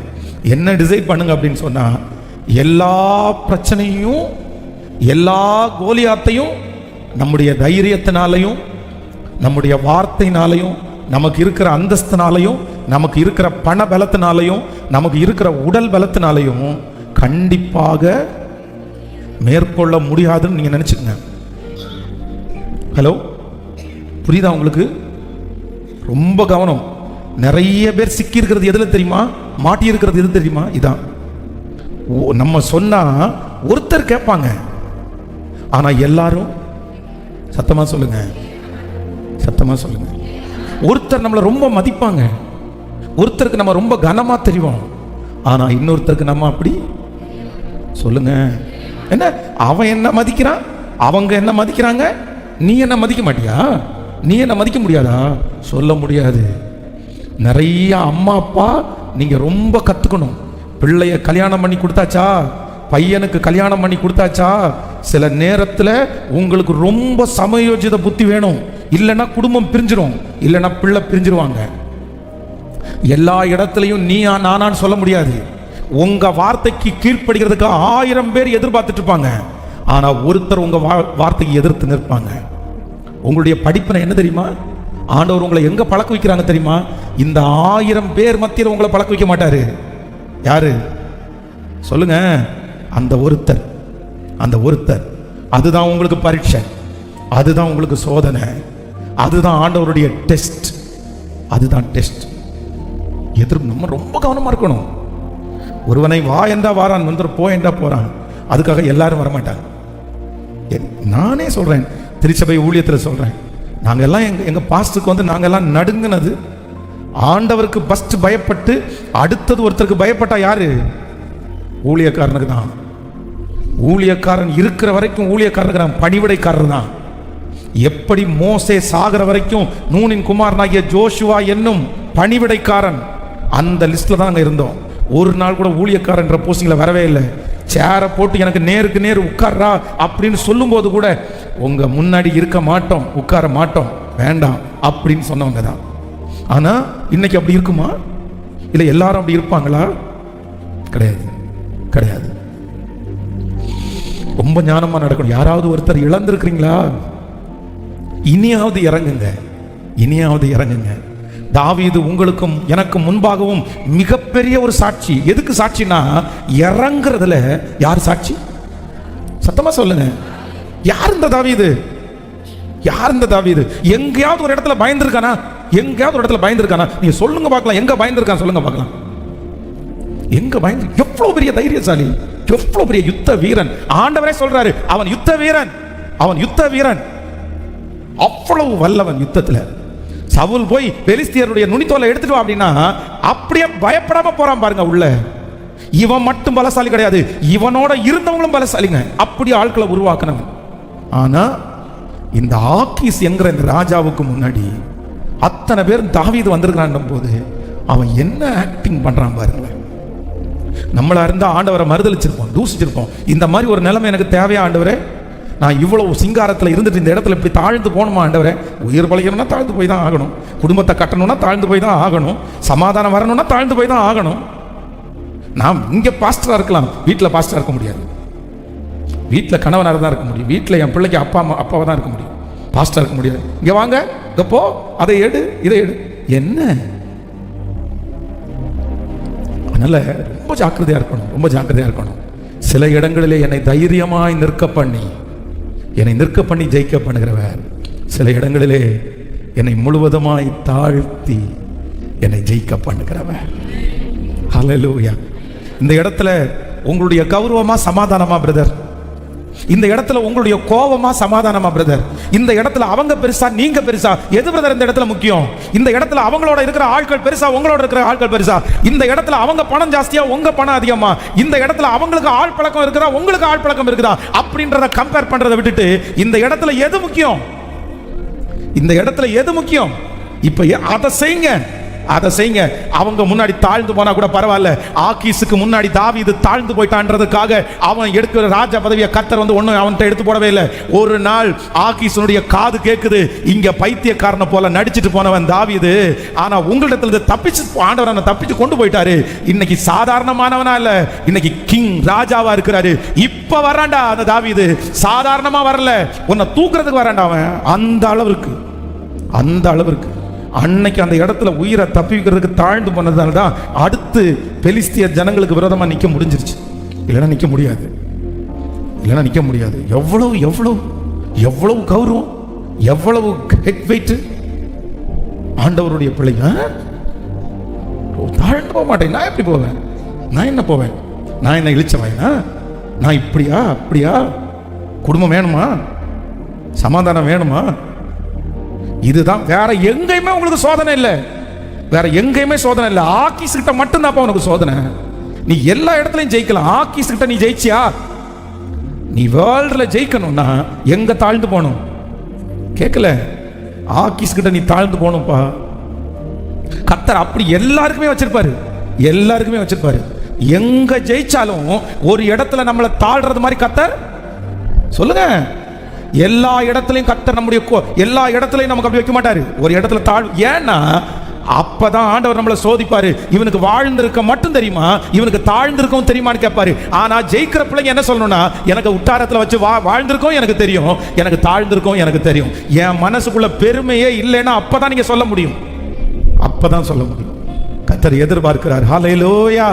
என்ன டிசைட் பண்ணுங்க அப்படின்னு சொன்னா, எல்லா பிரச்சனையும், எல்லா கோலியாத்தையும் நம்முடைய தைரியத்தினாலையும் நம்முடைய வார்த்தையினாலையும், நமக்கு இருக்கிற அந்தஸ்தினாலையும், நமக்கு இருக்கிற பண பலத்தினாலையும், நமக்கு இருக்கிற உடல் பலத்தினாலையும் கண்டிப்பாக மேற்கொள்ள முடியாதுன்னு நீங்க நினைச்சுக்கங்க. ஹலோ, புரியுதா உங்களுக்கு? ரொம்ப கவனம். நிறைய பேர் சிக்கி இருக்கிறது எதுல தெரியுமா? மாட்டி இருக்கிறது எது தெரியுமா? இதான். நம்ம சொன்னா ஒருத்தர் கேட்பாங்க, ஆனா எல்லாரும் சத்தமா சொல்லுங்க, சத்தமா சொல்லுங்க. ஒருத்தர் நம்மளை ரொம்ப மதிப்பாங்க, ஒருத்தருக்கு நம்ம ரொம்ப கனமா தெரியும், ஆனா இன்னொருத்தருக்கு நம்ம அப்படி சொல்லுங்க. என்ன அவன் என்ன மதிக்கிறான், அவங்க என்ன மதிக்கிறாங்க, நீ என்ன மதிக்க மாட்டியா? நீ என்ன மதிக்க முடியாதா? சொல்ல முடியாது. நிறைய அம்மா அப்பா நீங்க ரொம்ப கத்துக்கணும். பிள்ளைய கல்யாணம் பண்ணி கொடுத்தாச்சா, பையனுக்கு கல்யாணம் பண்ணி கொடுத்தாச்சா, சில நேரத்தில் உங்களுக்கு ரொம்ப சமயோஜித புத்தி வேணும். இல்லைன்னா குடும்பம் பிரிஞ்சிடும், இல்லைன்னா பிள்ளை பிரிஞ்சிருவாங்க. எல்லா இடத்துலையும் நீ நானான்னு சொல்ல முடியாது. உங்க வார்த்தைக்கு கீழ்ப்படுகிறதுக்கு 1000 பேர் எதிர்பார்த்துட்டு இருப்பாங்க, ஆனா ஒருத்தர் உங்க வார்த்தைக்கு எதிர்த்து நிற்பாங்க. உங்களுடைய படிப்பினை என்ன தெரியுமா? ஆண்டவர் உங்களை எங்க பழக்க வைக்கிறாங்க தெரியுமா? இந்த 1000 பேர் மத்தியில் உங்களை பழக்க வைக்க மாட்டாரு. யாரு சொல்லுங்க? அந்த ஒருத்தர், அந்த ஒருத்தர். அதுதான் உங்களுக்கு பரீட்சை, அதுதான் உங்களுக்கு சோதனை, அதுதான் ஆண்டவருடைய டெஸ்ட், அதுதான் டெஸ்ட். நம்ம ரொம்ப கவனமா இருக்கணும். ஒருவனை வா என்றா வாரான், வந்து போ என்றா போறான். அதுக்காக எல்லாரும் வரமாட்டாங்க. நானே சொல்றேன், திருச்சபை ஊழியத்தில் சொல்றேன், நாங்கெல்லாம் எங்க பாஸ்டருக்கு வந்து நாங்கெல்லாம் நடுங்கினது ஆண்டவருக்கு ஃபர்ஸ்ட் பயப்பட்டு அடுத்தது ஒருத்தருக்கு பயப்பட்டா யாரு? ஊழியக்காரனுக்கு தான். ஊழியக்காரன் இருக்கிற வரைக்கும் ஊழியக்காரனுக்கு பணிவிடைக்காரர் தான். எப்படி மோசே சாகிற வரைக்கும் நூனின் குமாரனாகிய ஜோஷுவா என்னும் பணிவிடைக்காரன் அந்த லிஸ்ட்ல தான் நாங்கள் இருந்தோம். ஒரு நாள் கூட ஊழியக்காரன்ற போஸ்டிங்ல வரவே இல்லை. சேரை போட்டு எனக்கு நேருக்கு நேர் உட்கார்றா அப்படின்னு சொல்லும் போது கூட உங்க முன்னாடி இருக்க மாட்டோம், உட்கார மாட்டோம், வேண்டாம் அப்படின்னு சொன்னவங்க தான். ஆனா இன்னைக்கு அப்படி இருக்குமா? இல்லை எல்லாரும் அப்படி இருப்பாங்களா? கிடையாது, கிடையாது. ரொம்ப ஞானமா நடக்கணும். யாராவது ஒருத்தர் இழந்திருக்கிறீங்களா? இனியாவது இறங்குங்க, இனியாவது இறங்குங்க. தாவீது உங்களுக்கும் எனக்கும் முன்பாகவும் மிகப்பெரிய ஒரு சாட்சி. எதுக்கு சாட்சினா, இறங்குறதுல யார் சாட்சி? சத்தமா சொல்லுங்க, யார் இந்த தாவீது? யார் இந்த தாவீது? எங்கேயாவது ஒரு இடத்துல பயந்துருக்கானா? எங்கேயாவது ஒரு இடத்துல பயந்துருக்கானா? நீங்க சொல்லுங்க பார்க்கலாம், எங்க பயந்துருக்கான் சொல்லுங்க பார்க்கலாம். எங்க பயந்து? எவ்வளவு பெரிய தைரியசாலி, எவ்வளவு பெரிய யுத்த வீரன். ஆண்டவரே சொல்றாரு, அவன் யுத்த வீரன், அவன் யுத்த வீரன், அவ்வளவு வல்லவன் யுத்தத்துல. சவுல் போய் பெலிஸ்தியருடைய நுனித்தோலை எடுத்துட்டு வா அப்படின்னா அப்படியே பயப்படாம போறான் பாருங்க உள்ள. இவன் மட்டும் பலசாலி கிடையாது, இவனோட இருந்தவங்களும் பலசாலிங்க. அப்படி ஆட்களை உருவாக்கினவன். ஆனா இந்த ஆக்கீஸ் என்கிற இந்த ராஜாவுக்கு முன்னாடி அத்தனை பேர் தாவீது வந்திருக்கிறான் போது அவன் என்ன ஆக்டிங் பண்றான் பாருங்களேன். நம்மளா இருந்தா ஆண்டவரை மறுதளிச்சிருப்போம், தூசிச்சிருப்போம். இந்த மாதிரி ஒரு நிலைமை எனக்கு தேவையா ஆண்டவரே? நான் இவ்வளவு சிங்காரத்தில் இருந்துட்டு இந்த இடத்துல இப்படி தாழ்ந்து போகணுமா ஆண்டவரே? உயிர் பழைக்கணும்னா தாழ்ந்து போய் தான் ஆகணும், குடும்பத்தை கட்டணும்னா தாழ்ந்து போய் தான் ஆகணும், சமாதானம் வரணும்னா தாழ்ந்து போய் தான் ஆகணும். நான் இங்கே பாஸ்டராக இருக்கலாம், வீட்டில் பாஸ்டராக இருக்க முடியாது. வீட்டில் கணவனாக தான் இருக்க முடியும், வீட்டில் என் பிள்ளைக்கு அப்பாவை தான் இருக்க முடியும், பாஸ்டராக இருக்க முடியாது. இங்கே வாங்க, இங்கே போ, அதை எடு, இதை எடு, என்ன? அதனால ரொம்ப ஜாக்கிரதையாக இருக்கணும், ரொம்ப ஜாக்கிரதையாக இருக்கணும். சில இடங்களிலே என்னை தைரியமாய் நிற்க பண்ணி, என்னை நிற்க பண்ணி ஜெயிக்க பண்ணுகிறவர். சில இடங்களிலே என்னை முழுவதுமாய் தாழ்த்தி என்னை ஜெயிக்க பண்ணுகிறவர். ஹல்லேலூயா. இந்த இடத்துல உங்களுடைய கௌரவமா சமாதானமா பிரதர்? இந்த இடத்துல உங்களுடைய கோபமா சமாதானமா பிரதர்? இந்த இடத்துல அவங்க பெருசா நீங்க பெருசா? எது பிரதர் இந்த இடத்துல முக்கியம்? இந்த இடத்துல அவங்களோட இருக்கிற ஆட்கள் பெருசா உங்களோட இருக்கிற ஆட்கள் பெருசா? இந்த இடத்துல அவங்க பணம் ஜாஸ்தியா உங்க பணம் அதிகமா? இந்த இடத்துல அவங்களுக்கு ஆள் பழக்கம் இருக்குதா உங்களுக்கு ஆள் பழக்கம் இருக்குதா? அப்படின்றத கம்பேர் பண்றதை விட்டுட்டு இந்த இடத்துல எது முக்கியம்? இந்த இடத்துல எது முக்கியம்? இப்ப அதை செய்யுங்க, அதை செய்யுங்க. அவங்க முன்னாடி தாழ்ந்து போனா கூட பரவாயில்ல. ஆக்கீஸுக்கு முன்னாடி தாவீது தாழ்ந்து போயிட்டான்றதுக்காக அவன் எடுக்கிற ராஜா பதவியை கர்த்தர் வந்து ஒன்னும் அவன்கிட்ட எடுத்து போடவே இல்லை. ஒரு நாள் ஆக்கீஸனுடைய காது கேட்குது, இங்க பைத்தியக்காரனை போல நடிச்சிட்டு போனவன் தாவீது, ஆனா உங்களிடத்துல தப்பிச்சு ஆண்டவர் தப்பிச்சு கொண்டு போயிட்டாரு. இன்னைக்கு சாதாரணமானவனா இல்ல, இன்னைக்கு கிங் ராஜாவா இருக்கிறாரு. இப்ப வராண்டா அந்த தாவீது, சாதாரணமா வரல, உன்னை தூக்குறதுக்கு வராண்டா அவன். அந்த அளவுக்கு அந்த அளவிற்கு அன்னைக்கு அந்த இடத்துல உயிரை தப்பிக்கிறதுக்கு தாழ்ந்து போனதால தான் அடுத்து பெலிஸ்திய ஜனங்களுக்கு விரோதமாக நிற்க முடிஞ்சிருச்சு. இல்லைன்னா நிற்க முடியாது, இல்லைன்னா நிற்க முடியாது. எவ்வளவு எவ்வளவு எவ்வளவு கௌரவம், எவ்வளவு ஹெட் வெயிட். ஆண்டவருடைய பிள்ளைங்க தாழ்ந்து போக மாட்டேன். நான் எப்படி போவேன்? நான் என்ன போவேன்? நான் என்ன இழிச்சவாயினா? நான் இப்படியா அப்படியா? குடும்பம் வேணுமா? சமாதானம் வேணுமா? இதுதான். வேற எங்கேயுமே உங்களுக்கு சோதனை இல்லை, வேற எங்கேயுமே சோதனை இல்லை. ஆக்கீஸ் கிட்ட மட்டும்தான் உனக்கு சோதனை. நீ எல்லா இடத்துலையும் ஜெயிக்கலாம். ஆக்கீஸ் கிட்ட நீ ஜெயிச்சியா? நீ வேர்ல்டுல ஜெயிக்கணும்னா எங்க தாழ்ந்து போகணும்? கேட்கல? ஆக்கீஸ் கிட்ட நீ தாழ்ந்து போகணும்ப்பா. கர்த்தர் அப்படி எல்லாருக்குமே வச்சிருப்பாரு, எல்லாருக்குமே வச்சிருப்பாரு. எங்க ஜெயிச்சாலும் ஒரு இடத்துல நம்மளை தாழ்றது மாதிரி கர்த்தர் சொல்லுங்க. எல்லா இடத்துலையும் கர்த்தர் நம்முடைய எல்லா இடத்துலையும் நமக்கு அப்படி வைக்க மாட்டாரு. ஒரு இடத்துல ஏன்னா அப்பதான் ஆண்டவர் நம்மளை சோதிப்பாரு. இவனுக்கு வாழ்ந்திருக்க மட்டும் தெரியுமா, இவனுக்கு தாழ்ந்திருக்கவும் தெரியுமான்னு கேட்பாரு. ஆனா ஜெயிக்கிற பிள்ளைங்க என்ன சொல்லணும்னா, எனக்கு உட்டாரத்துல வச்சு வாழ்ந்திருக்கும் எனக்கு தெரியும், எனக்கு தாழ்ந்திருக்கும் எனக்கு தெரியும். என் மனசுக்குள்ள பெருமையே இல்லைன்னா அப்பதான் நீங்க சொல்ல முடியும், அப்பதான் சொல்ல முடியும். கர்த்தர் எதிர்பார்க்கிறார். ஹல்லேலூயா.